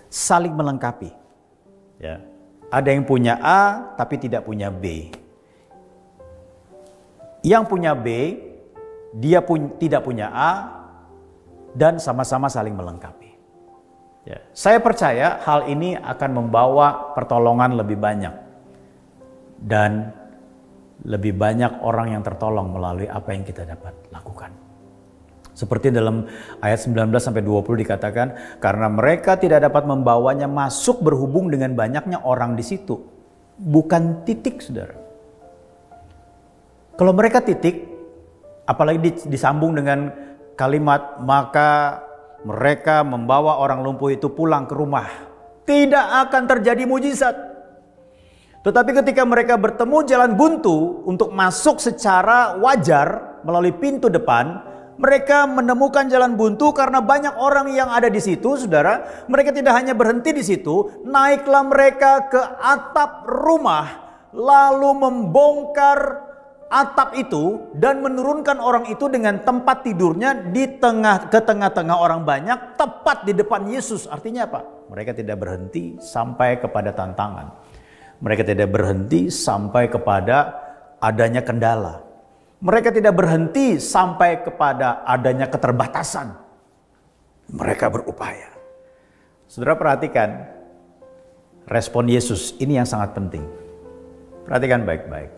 Saling melengkapi. Ya. Ada yang punya A, tapi tidak punya B. Yang punya B, dia tidak punya A, dan sama-sama saling melengkapi. Ya. Saya percaya hal ini akan membawa pertolongan lebih banyak. Dan lebih banyak orang yang tertolong melalui apa yang kita dapat lakukan. Seperti dalam ayat 19-20 dikatakan, karena mereka tidak dapat membawanya masuk berhubung dengan banyaknya orang di situ. Bukan titik, saudara. Kalau mereka titik, apalagi disambung dengan kalimat, maka mereka membawa orang lumpuh itu pulang ke rumah. Tidak akan terjadi mujizat. Tetapi ketika mereka bertemu jalan buntu untuk masuk secara wajar melalui pintu depan, mereka menemukan jalan buntu karena banyak orang yang ada di situ, saudara. Mereka tidak hanya berhenti di situ, naiklah mereka ke atap rumah, lalu membongkar atap itu dan menurunkan orang itu dengan tempat tidurnya ke tengah-tengah orang banyak, tepat di depan Yesus. Artinya apa? Mereka tidak berhenti sampai kepada tantangan. Mereka tidak berhenti sampai kepada adanya kendala. Mereka tidak berhenti sampai kepada adanya keterbatasan. Mereka berupaya. Saudara perhatikan respon Yesus, ini yang sangat penting. Perhatikan baik-baik.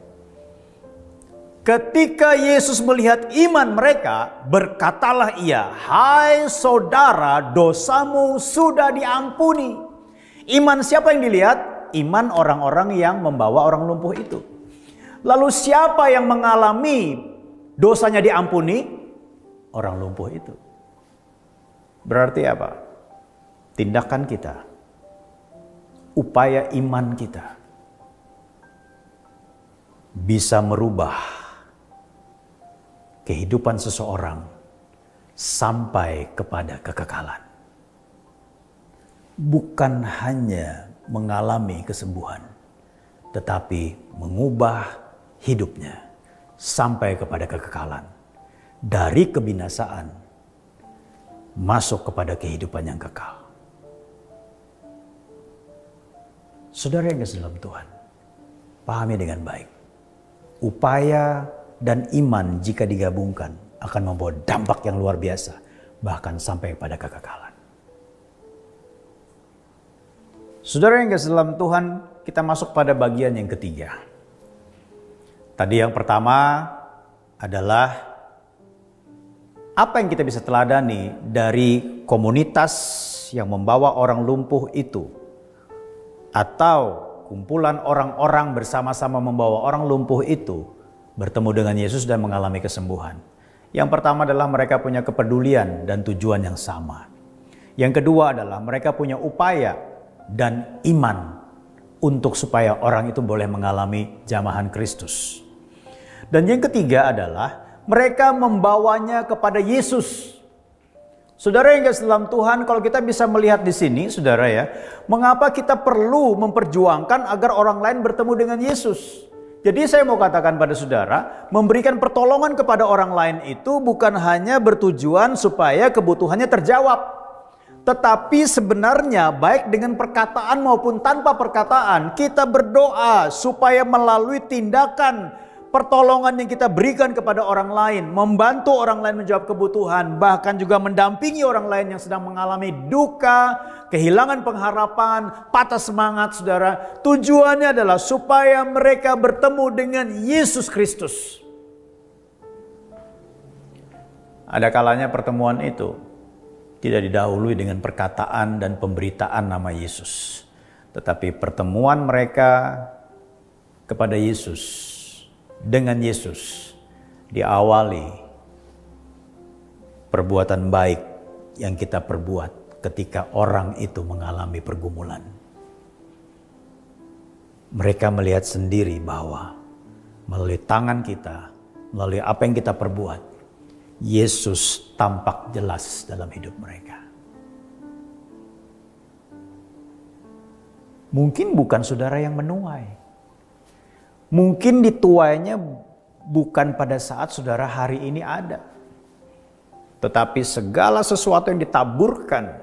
Ketika Yesus melihat iman mereka, berkatalah ia, "Hai saudara, dosamu sudah diampuni." Iman siapa yang dilihat? Iman orang-orang yang membawa orang lumpuh itu. Lalu siapa yang mengalami dosanya diampuni? Orang lumpuh itu. Berarti apa? Tindakan kita, upaya iman kita bisa merubah kehidupan seseorang sampai kepada kekekalan. Bukan hanya mengalami kesembuhan, tetapi mengubah hidupnya sampai kepada kekekalan. Dari kebinasaan masuk kepada kehidupan yang kekal. Saudara yang kasih dalam Tuhan, pahami dengan baik. Upaya dan iman jika digabungkan akan membawa dampak yang luar biasa, bahkan sampai pada kekekalan. Saudara yang kasih dalam Tuhan, kita masuk pada bagian yang ketiga. Tadi yang pertama adalah apa yang kita bisa teladani dari komunitas yang membawa orang lumpuh itu, atau kumpulan orang-orang bersama-sama membawa orang lumpuh itu bertemu dengan Yesus dan mengalami kesembuhan. Yang pertama adalah mereka punya kepedulian dan tujuan yang sama. Yang kedua adalah mereka punya upaya dan iman untuk supaya orang itu boleh mengalami jamahan Kristus. Dan yang ketiga adalah mereka membawanya kepada Yesus. Saudara yang kasih dalam Tuhan, kalau kita bisa melihat di sini, saudara ya, mengapa kita perlu memperjuangkan agar orang lain bertemu dengan Yesus? Jadi saya mau katakan pada saudara, memberikan pertolongan kepada orang lain itu bukan hanya bertujuan supaya kebutuhannya terjawab. Tetapi sebenarnya baik dengan perkataan maupun tanpa perkataan, kita berdoa supaya melalui tindakan pertolongan yang kita berikan kepada orang lain, membantu orang lain menjawab kebutuhan, bahkan juga mendampingi orang lain yang sedang mengalami duka, kehilangan pengharapan, patah semangat, saudara. Tujuannya adalah supaya mereka bertemu dengan Yesus Kristus. Ada kalanya pertemuan itu tidak didahului dengan perkataan dan pemberitaan nama Yesus. Tetapi pertemuan mereka kepada Yesus, dengan Yesus, diawali perbuatan baik yang kita perbuat ketika orang itu mengalami pergumulan. Mereka melihat sendiri bahwa melalui tangan kita, melalui apa yang kita perbuat, Yesus tampak jelas dalam hidup mereka. Mungkin bukan saudara yang menuai. Mungkin dituainya bukan pada saat saudara hari ini ada. Tetapi segala sesuatu yang ditaburkan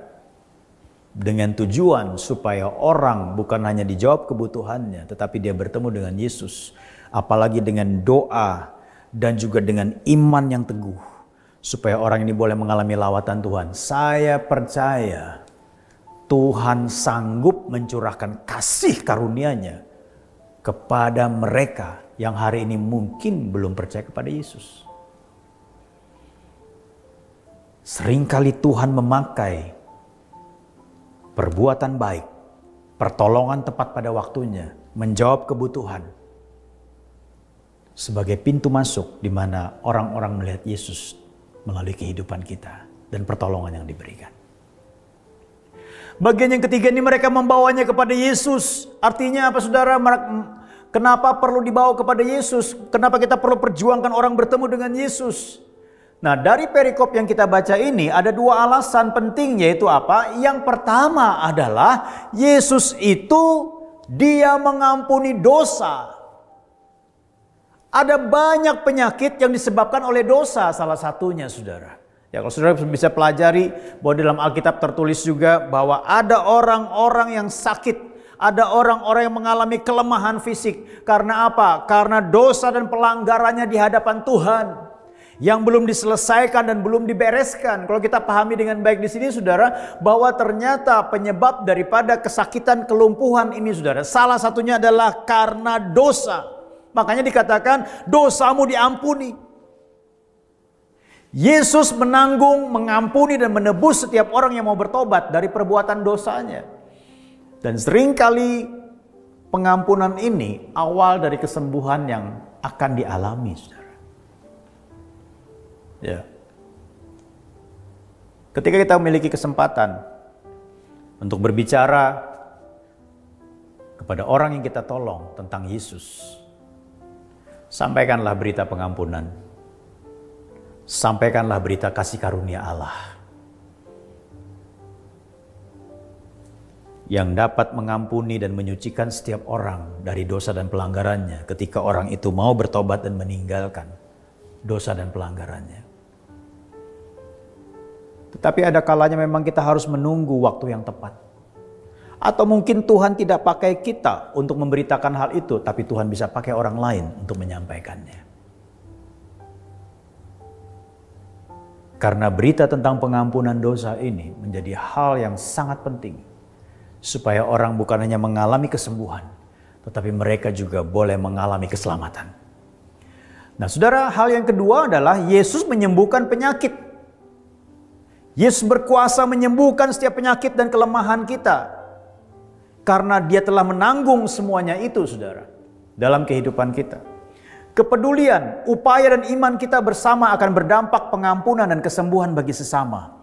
dengan tujuan supaya orang bukan hanya dijawab kebutuhannya, tetapi dia bertemu dengan Yesus. Apalagi dengan doa dan juga dengan iman yang teguh, supaya orang ini boleh mengalami lawatan Tuhan. Saya percaya Tuhan sanggup mencurahkan kasih karunia-Nya kepada mereka yang hari ini mungkin belum percaya kepada Yesus. Seringkali Tuhan memakai perbuatan baik, pertolongan tepat pada waktunya, menjawab kebutuhan sebagai pintu masuk di mana orang-orang melihat Yesus melalui kehidupan kita dan pertolongan yang diberikan. Bagian yang ketiga ini mereka membawanya kepada Yesus. Artinya apa saudara? Kenapa perlu dibawa kepada Yesus? Kenapa kita perlu perjuangkan orang bertemu dengan Yesus? Nah, dari perikop yang kita baca ini ada dua alasan penting, yaitu apa? Yang pertama adalah Yesus itu dia mengampuni dosa. Ada banyak penyakit yang disebabkan oleh dosa, salah satunya saudara. Ya, kalau saudara bisa pelajari bahwa dalam Alkitab tertulis juga bahwa ada orang-orang yang sakit, ada orang-orang yang mengalami kelemahan fisik. Karena apa? Karena dosa dan pelanggarannya di hadapan Tuhan yang belum diselesaikan dan belum dibereskan. Kalau kita pahami dengan baik di sini saudara, bahwa ternyata penyebab daripada kesakitan kelumpuhan ini saudara, salah satunya adalah karena dosa. Makanya dikatakan dosamu diampuni. Yesus menanggung, mengampuni dan menebus setiap orang yang mau bertobat dari perbuatan dosanya. Dan seringkali pengampunan ini awal dari kesembuhan yang akan dialami, saudara. Ya. Ketika kita memiliki kesempatan untuk berbicara kepada orang yang kita tolong tentang Yesus, sampaikanlah berita pengampunan. Sampaikanlah berita kasih karunia Allah yang dapat mengampuni dan menyucikan setiap orang dari dosa dan pelanggarannya ketika orang itu mau bertobat dan meninggalkan dosa dan pelanggarannya. Tetapi ada kalanya memang kita harus menunggu waktu yang tepat. Atau mungkin Tuhan tidak pakai kita untuk memberitakan hal itu, tapi Tuhan bisa pakai orang lain untuk menyampaikannya. Karena berita tentang pengampunan dosa ini menjadi hal yang sangat penting. supaya orang bukan hanya mengalami kesembuhan, tetapi mereka juga boleh mengalami keselamatan. Nah saudara, hal yang kedua adalah Yesus menyembuhkan penyakit. Yesus berkuasa menyembuhkan setiap penyakit dan kelemahan kita. Karena dia telah menanggung semuanya itu saudara, dalam kehidupan kita. Kepedulian, upaya dan iman kita bersama akan berdampak pengampunan dan kesembuhan bagi sesama.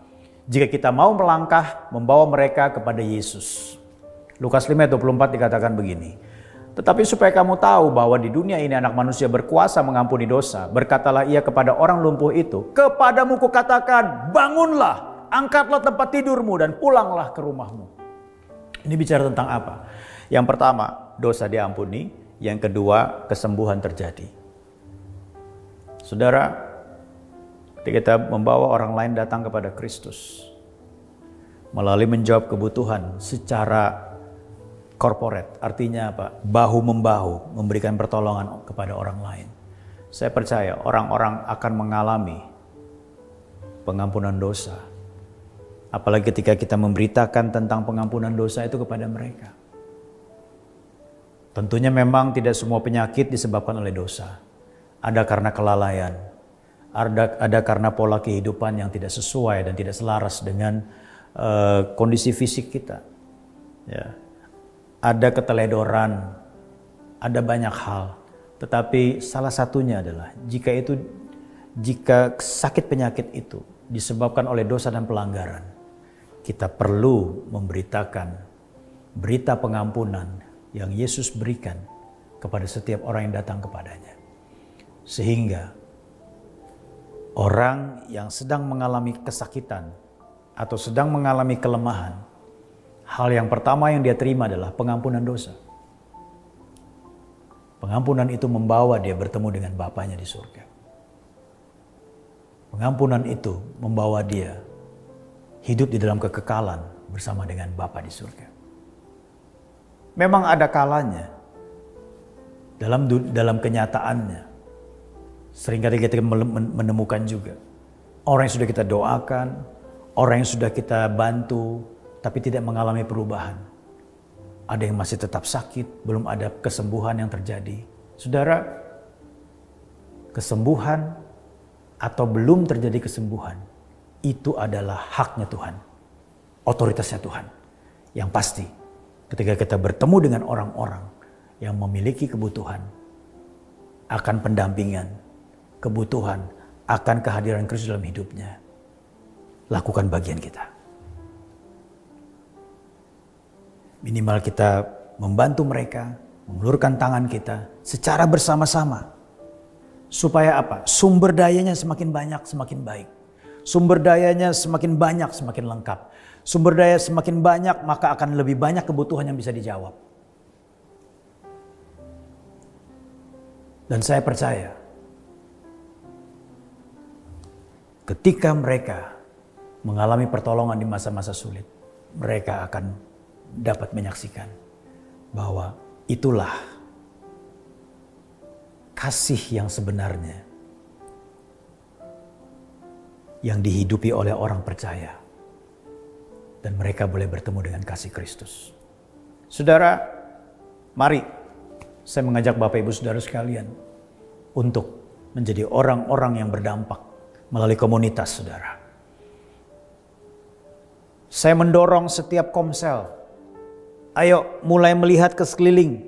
Jika kita mau melangkah membawa mereka kepada Yesus. Lukas 5:24 dikatakan begini. Tetapi supaya kamu tahu bahwa di dunia ini anak manusia berkuasa mengampuni dosa. Berkatalah ia kepada orang lumpuh itu, kepadamu kukatakan, bangunlah, angkatlah tempat tidurmu dan pulanglah ke rumahmu. Ini bicara tentang apa? Yang pertama, dosa diampuni. Yang kedua, kesembuhan terjadi. Saudara, ketika kita membawa orang lain datang kepada Kristus, melalui menjawab kebutuhan secara corporate, artinya apa? Bahu-membahu, memberikan pertolongan kepada orang lain. Saya percaya orang-orang akan mengalami pengampunan dosa. Apalagi ketika kita memberitakan tentang pengampunan dosa itu kepada mereka. Tentunya memang tidak semua penyakit disebabkan oleh dosa. Ada karena kelalaian, ada karena pola kehidupan yang tidak sesuai dan tidak selaras dengan kondisi fisik kita. Ya. Ada keteledoran, ada banyak hal. Tetapi salah satunya adalah jika sakit penyakit itu disebabkan oleh dosa dan pelanggaran, kita perlu memberitakan berita pengampunan yang Yesus berikan kepada setiap orang yang datang kepadanya. Sehingga orang yang sedang mengalami kesakitan atau sedang mengalami kelemahan, hal yang pertama yang dia terima adalah pengampunan dosa. Pengampunan itu membawa dia bertemu dengan Bapanya di surga. Pengampunan itu membawa dia hidup di dalam kekekalan bersama dengan Bapa di surga. Memang ada kalanya dalam kenyataannya. Seringkali kita menemukan juga orang yang sudah kita doakan, orang yang sudah kita bantu, tapi tidak mengalami perubahan. Ada yang masih tetap sakit, belum ada kesembuhan yang terjadi. Saudara, kesembuhan atau belum terjadi kesembuhan, itu adalah haknya Tuhan, otoritasnya Tuhan. Yang pasti, ketika kita bertemu dengan orang-orang yang memiliki kebutuhan akan pendampingan, kebutuhan akan kehadiran Kristus dalam hidupnya, lakukan bagian kita. Minimal kita membantu mereka, mengulurkan tangan kita secara bersama-sama. Supaya apa? Sumber dayanya semakin banyak, semakin baik. Sumber dayanya semakin banyak, semakin lengkap. Sumber daya semakin banyak, maka akan lebih banyak kebutuhan yang bisa dijawab. Dan saya percaya, ketika mereka mengalami pertolongan di masa-masa sulit, mereka akan dapat menyaksikan bahwa itulah kasih yang sebenarnya yang dihidupi oleh orang percaya. Dan mereka boleh bertemu dengan kasih Kristus. Saudara, mari saya mengajak Bapak Ibu Saudara sekalian untuk menjadi orang-orang yang berdampak melalui komunitas saudara. Saya mendorong setiap komsel, ayo mulai melihat ke sekeliling,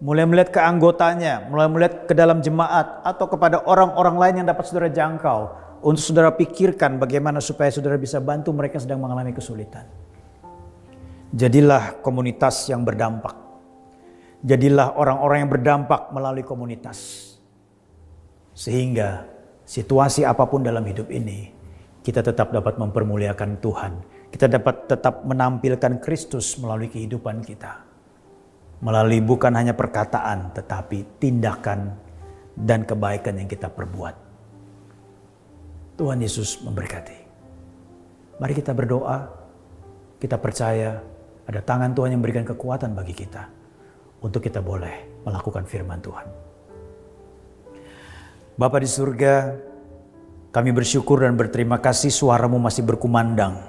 mulai melihat ke anggotanya, mulai melihat ke dalam jemaat atau kepada orang-orang lain yang dapat saudara jangkau. Untuk saudara pikirkan bagaimana supaya saudara bisa bantu mereka yang sedang mengalami kesulitan. Jadilah komunitas yang berdampak. Jadilah orang-orang yang berdampak melalui komunitas. Sehingga situasi apapun dalam hidup ini, kita tetap dapat mempermuliakan Tuhan. Kita dapat tetap menampilkan Kristus melalui kehidupan kita. Melalui bukan hanya perkataan, tetapi tindakan dan kebaikan yang kita perbuat. Tuhan Yesus memberkati. Mari kita berdoa, kita percaya ada tangan Tuhan yang memberikan kekuatan bagi kita untuk kita boleh melakukan firman Tuhan. Bapa di surga, kami bersyukur dan berterima kasih suara-Mu masih berkumandang.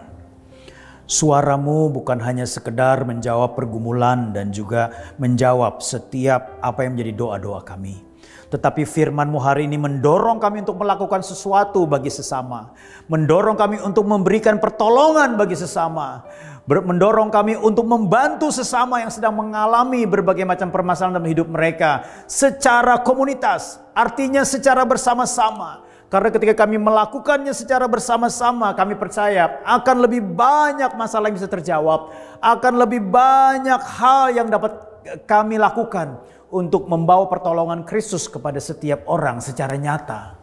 Suaramu bukan hanya sekedar menjawab pergumulan dan juga menjawab setiap apa yang menjadi doa-doa kami. Tetapi firman-Mu hari ini mendorong kami untuk melakukan sesuatu bagi sesama. Mendorong kami untuk memberikan pertolongan bagi sesama. Mendorong kami untuk membantu sesama yang sedang mengalami berbagai macam permasalahan dalam hidup mereka. Secara komunitas, artinya secara bersama-sama. Karena ketika kami melakukannya secara bersama-sama, kami percaya akan lebih banyak masalah yang bisa terjawab. Akan lebih banyak hal yang dapat kami lakukan untuk membawa pertolongan Kristus kepada setiap orang secara nyata.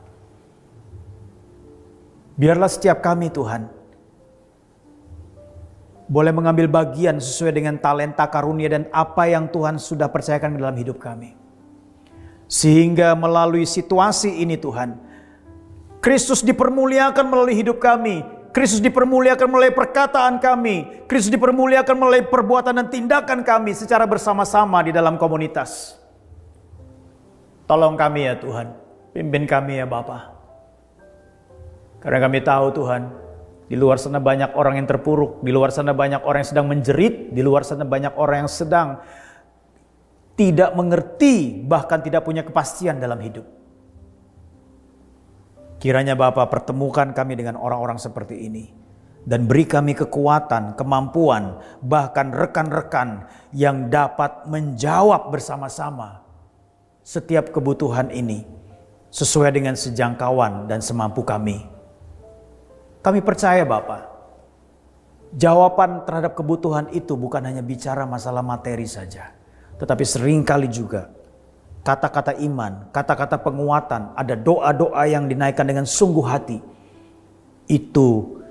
Biarlah setiap kami Tuhan boleh mengambil bagian sesuai dengan talenta karunia dan apa yang Tuhan sudah percayakan dalam hidup kami. Sehingga melalui situasi ini Tuhan, Kristus dipermuliakan melalui hidup kami. Kristus dipermuliakan melalui perkataan kami. Kristus dipermuliakan melalui perbuatan dan tindakan kami secara bersama-sama di dalam komunitas. Tolong kami ya Tuhan. Pimpin kami ya Bapa. Karena kami tahu Tuhan, di luar sana banyak orang yang terpuruk. Di luar sana banyak orang yang sedang menjerit. Di luar sana banyak orang yang sedang tidak mengerti, bahkan tidak punya kepastian dalam hidup. Kiranya Bapa pertemukan kami dengan orang-orang seperti ini. Dan beri kami kekuatan, kemampuan, bahkan rekan-rekan yang dapat menjawab bersama-sama setiap kebutuhan ini sesuai dengan sejangkauan dan semampu kami. Kami percaya Bapa, jawaban terhadap kebutuhan itu bukan hanya bicara masalah materi saja. Tetapi seringkali juga kata-kata iman, kata-kata penguatan, ada doa-doa yang dinaikkan dengan sungguh hati. Itu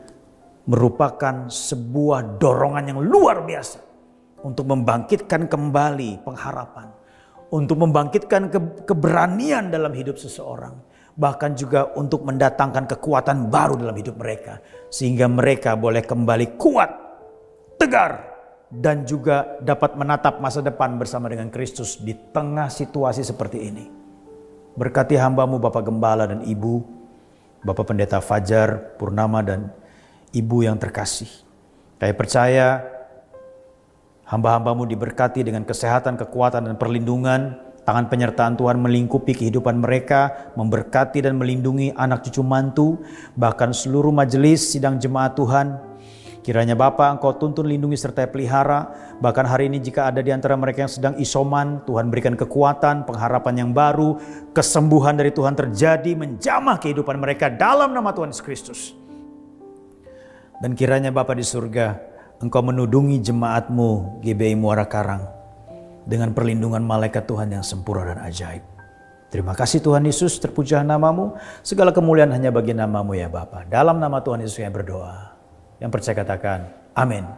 merupakan sebuah dorongan yang luar biasa untuk membangkitkan kembali pengharapan, untuk membangkitkan keberanian dalam hidup seseorang, bahkan juga untuk mendatangkan kekuatan baru dalam hidup mereka, sehingga mereka boleh kembali kuat, tegar, dan juga dapat menatap masa depan bersama dengan Kristus di tengah situasi seperti ini. Berkati hamba-Mu Bapak Gembala dan Ibu, Bapak Pendeta Fajar Purnama dan Ibu yang terkasih. Saya percaya hamba-hamba-Mu diberkati dengan kesehatan, kekuatan dan perlindungan. Tangan penyertaan Tuhan melingkupi kehidupan mereka, memberkati dan melindungi anak cucu mantu, bahkan seluruh majelis sidang jemaat Tuhan. Kiranya Bapa Engkau tuntun, lindungi serta pelihara. Bahkan hari ini jika ada di antara mereka yang sedang isoman, Tuhan berikan kekuatan, pengharapan yang baru, kesembuhan dari Tuhan terjadi, menjamah kehidupan mereka dalam nama Tuhan Yesus Kristus. Dan kiranya Bapa di surga, Engkau menudungi jemaat-Mu GBI Muara Karang dengan perlindungan malaikat Tuhan yang sempurna dan ajaib. Terima kasih Tuhan Yesus, terpujilah nama-Mu. Segala kemuliaan hanya bagi nama-Mu ya Bapa. Dalam nama Tuhan Yesus yang berdoa. Yang percaya katakan, amin.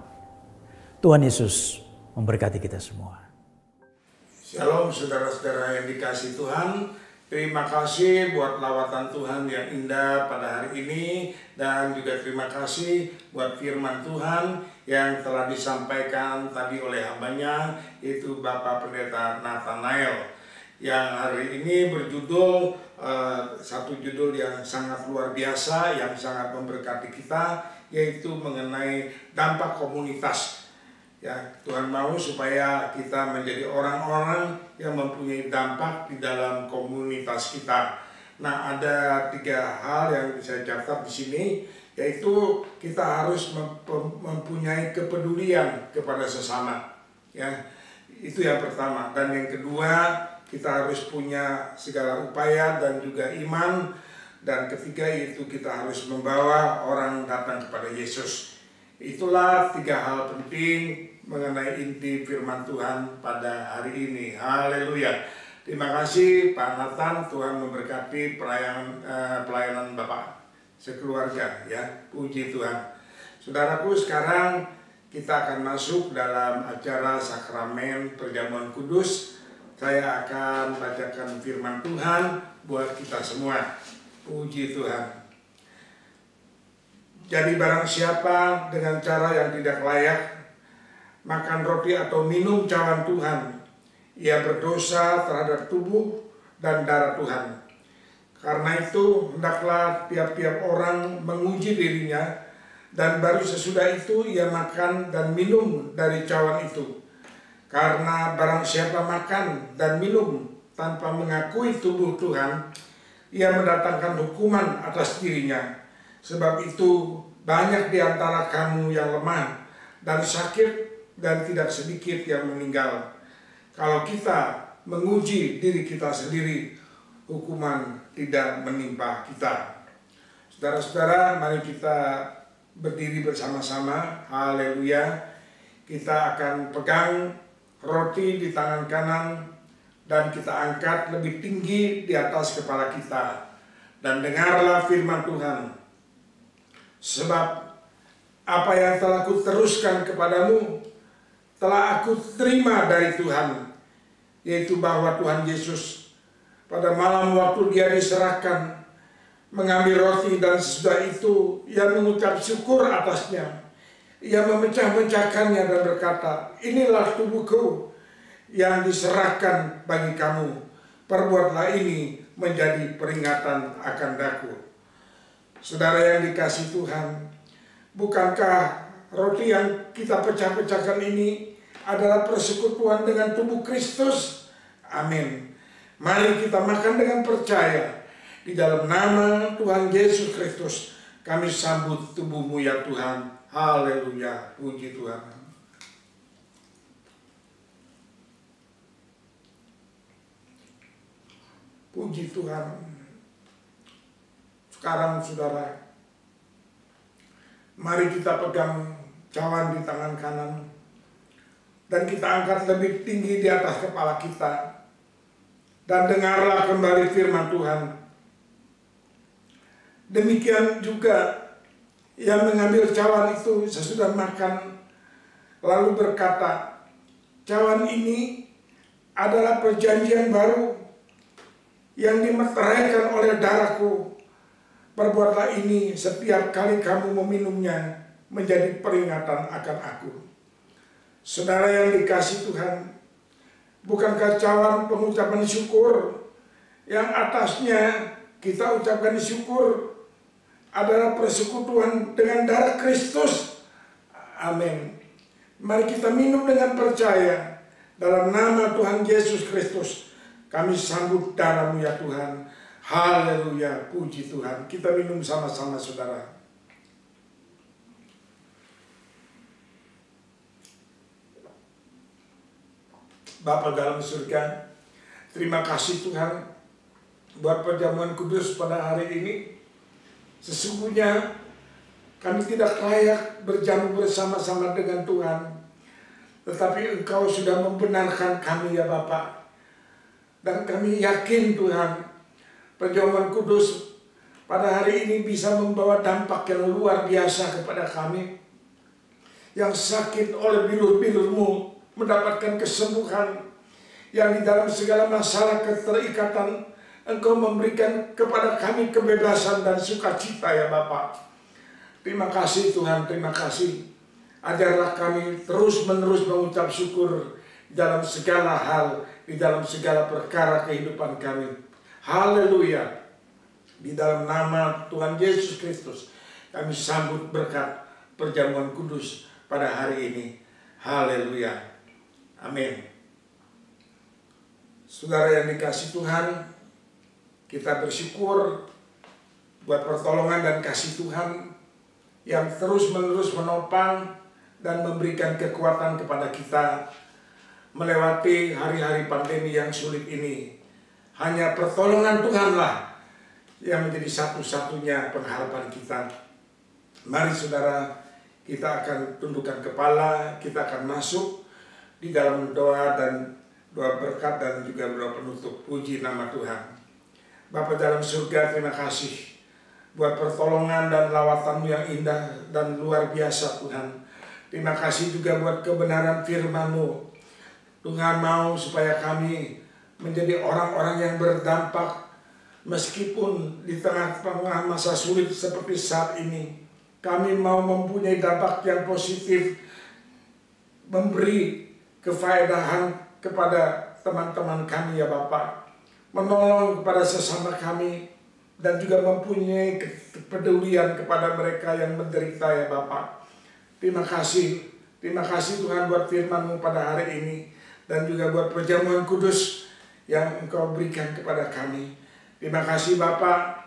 Tuhan Yesus memberkati kita semua. Shalom saudara-saudara yang dikasihi Tuhan. Terima kasih buat lawatan Tuhan yang indah pada hari ini. Dan juga terima kasih buat firman Tuhan yang telah disampaikan tadi oleh hambanya, yaitu Bapak Pendeta Nathanael. Yang hari ini berjudul, satu judul yang sangat luar biasa, yang sangat memberkati kita, yaitu mengenai dampak komunitas. Ya, Tuhan mau supaya kita menjadi orang-orang yang mempunyai dampak di dalam komunitas kita. Nah, ada 3 hal yang saya catat di sini, yaitu kita harus mempunyai kepedulian kepada sesama. Ya, itu yang pertama. Dan yang kedua, kita harus punya segala upaya dan juga iman. Dan ketiga itu kita harus membawa orang datang kepada Yesus. Itulah 3 hal penting mengenai inti firman Tuhan pada hari ini. Haleluya. Terima kasih Pak Nathan, Tuhan memberkati pelayanan Bapak sekeluarga ya. Puji Tuhan. Saudaraku, sekarang kita akan masuk dalam acara sakramen perjamuan kudus. Saya akan bacakan firman Tuhan buat kita semua. Puji Tuhan. Jadi barang siapa dengan cara yang tidak layak makan roti atau minum cawan Tuhan, ia berdosa terhadap tubuh dan darah Tuhan. Karena itu hendaklah tiap-tiap orang menguji dirinya Dan baru sesudah itu ia makan dan minum dari cawan itu. Karena barang siapa makan dan minum tanpa mengakui tubuh Tuhan, ia mendatangkan hukuman atas dirinya. Sebab itu banyak di antara kamu yang lemah dan sakit, dan tidak sedikit yang meninggal. Kalau kita menguji diri kita sendiri, hukuman tidak menimpa kita. Saudara-saudara, mari kita berdiri bersama-sama. Haleluya. Kita akan pegang roti di tangan kanan dan kita angkat lebih tinggi di atas kepala kita. Dan dengarlah firman Tuhan. Sebab apa yang telah aku teruskan kepadamu telah aku terima dari Tuhan, yaitu bahwa Tuhan Yesus pada malam waktu dia diserahkan mengambil roti, dan sesudah itu ia mengucap syukur atasnya. Ia memecah-mecahkannya dan berkata, inilah tubuhku yang diserahkan bagi kamu. Perbuatlah ini menjadi peringatan akan daku. Saudara yang dikasihi Tuhan, bukankah roti yang kita pecah-pecahkan ini adalah persekutuan dengan tubuh Kristus? Amin. Mari kita makan dengan percaya. Di dalam nama Tuhan Yesus Kristus, kami sambut tubuh-Mu ya Tuhan. Haleluya, puji Tuhan. Puji Tuhan. Sekarang saudara, mari kita pegang cawan di tangan kanan dan kita angkat lebih tinggi di atas kepala kita, dan dengarlah kembali firman Tuhan. Demikian juga yang mengambil cawan itu sesudah makan, lalu berkata, cawan ini adalah perjanjian baru yang dimeteraikan oleh darahku. Perbuatlah ini setiap kali kamu meminumnya menjadi peringatan akan aku. Saudara yang dikasihi Tuhan, bukankah cawan pengucapan syukur yang atasnya kita ucapkan syukur adalah persekutuan dengan darah Kristus? Amin. Mari kita minum dengan percaya. Dalam nama Tuhan Yesus Kristus, kami sambut darah-Mu ya Tuhan. Haleluya, puji Tuhan. Kita minum sama-sama saudara. Bapa dalam surga, terima kasih Tuhan buat perjamuan kudus pada hari ini. Sesungguhnya kami tidak layak berjamu bersama-sama dengan Tuhan, tetapi Engkau sudah membenarkan kami ya Bapa. Dan kami yakin Tuhan, perjamuan kudus pada hari ini bisa membawa dampak yang luar biasa kepada kami. Yang sakit oleh bilur-bilur-Mu mendapatkan kesembuhan. Yang di dalam segala masalah keterikatan, Engkau memberikan kepada kami kebebasan dan sukacita ya Bapa. Terima kasih Tuhan, terima kasih. Ajarlah kami terus-menerus mengucap syukur dalam segala hal, di dalam segala perkara kehidupan kami. Haleluya. Di dalam nama Tuhan Yesus Kristus, kami sambut berkat perjamuan kudus pada hari ini. Haleluya. Amin. Saudara yang dikasihi Tuhan, kita bersyukur buat pertolongan dan kasih Tuhan yang terus-menerus menopang dan memberikan kekuatan kepada kita melewati hari-hari pandemi yang sulit ini. Hanya pertolongan Tuhanlah yang menjadi satu-satunya pengharapan kita. Mari saudara, kita akan tundukkan kepala, kita akan masuk di dalam doa dan doa berkat dan juga doa penutup. Puji nama Tuhan. Bapa dalam surga, terima kasih buat pertolongan dan lawatan-Mu yang indah dan luar biasa Tuhan. Terima kasih juga buat kebenaran firman-Mu. Tuhan mau supaya kami menjadi orang-orang yang berdampak meskipun di tengah-tengah masa sulit seperti saat ini. Kami mau mempunyai dampak yang positif, memberi kefaedahan kepada teman-teman kami ya Bapak, menolong kepada sesama kami, dan juga mempunyai kepedulian kepada mereka yang menderita ya Bapak. Terima kasih Tuhan buat firman-Mu pada hari ini, dan juga buat perjamuan kudus yang Engkau berikan kepada kami. Terima kasih Bapak,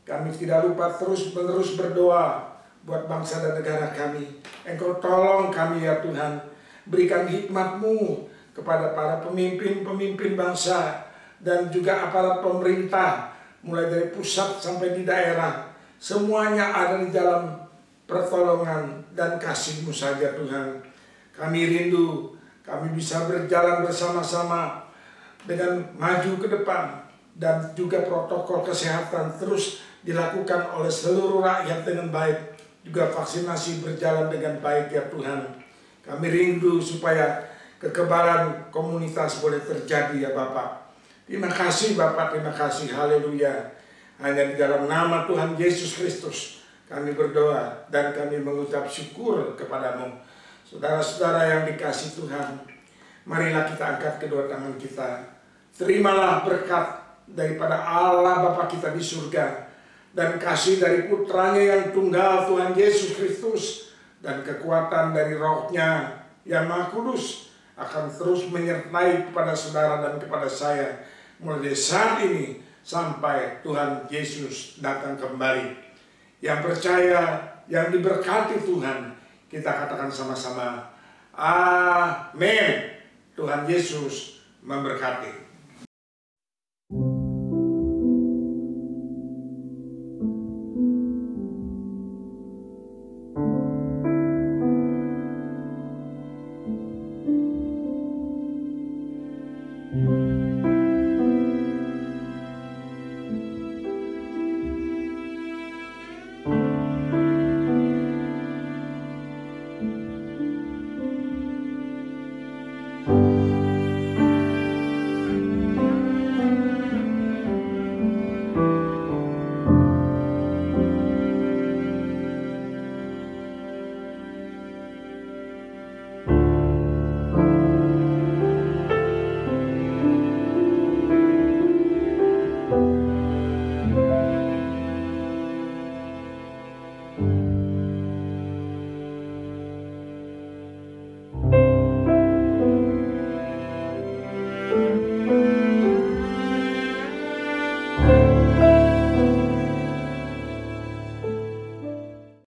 kami tidak lupa terus-menerus berdoa buat bangsa dan negara kami. Engkau tolong kami ya Tuhan, berikan hikmat-Mu kepada para pemimpin bangsa dan juga aparat pemerintah, mulai dari pusat sampai di daerah. Semuanya ada di dalam pertolongan dan kasih-Mu saja Tuhan. Kami rindu, kami bisa berjalan bersama-sama dengan maju ke depan, dan juga protokol kesehatan terus dilakukan oleh seluruh rakyat dengan baik. Juga vaksinasi berjalan dengan baik ya Tuhan. Kami rindu supaya kekebalan komunitas boleh terjadi ya Bapak. Terima kasih Bapak, terima kasih, haleluya. Hanya di dalam nama Tuhan Yesus Kristus kami berdoa dan kami mengucap syukur kepadamu. Saudara-saudara yang dikasihi Tuhan, marilah kita angkat kedua tangan kita. Terimalah berkat daripada Allah Bapa kita di surga, dan kasih dari putranya yang tunggal Tuhan Yesus Kristus, dan kekuatan dari Roh-Nya yang Maha Kudus akan terus menyertai kepada saudara dan kepada saya mulai dari saat ini sampai Tuhan Yesus datang kembali. Yang percaya, yang diberkati Tuhan, kita katakan sama-sama, amin. Tuhan Yesus memberkati.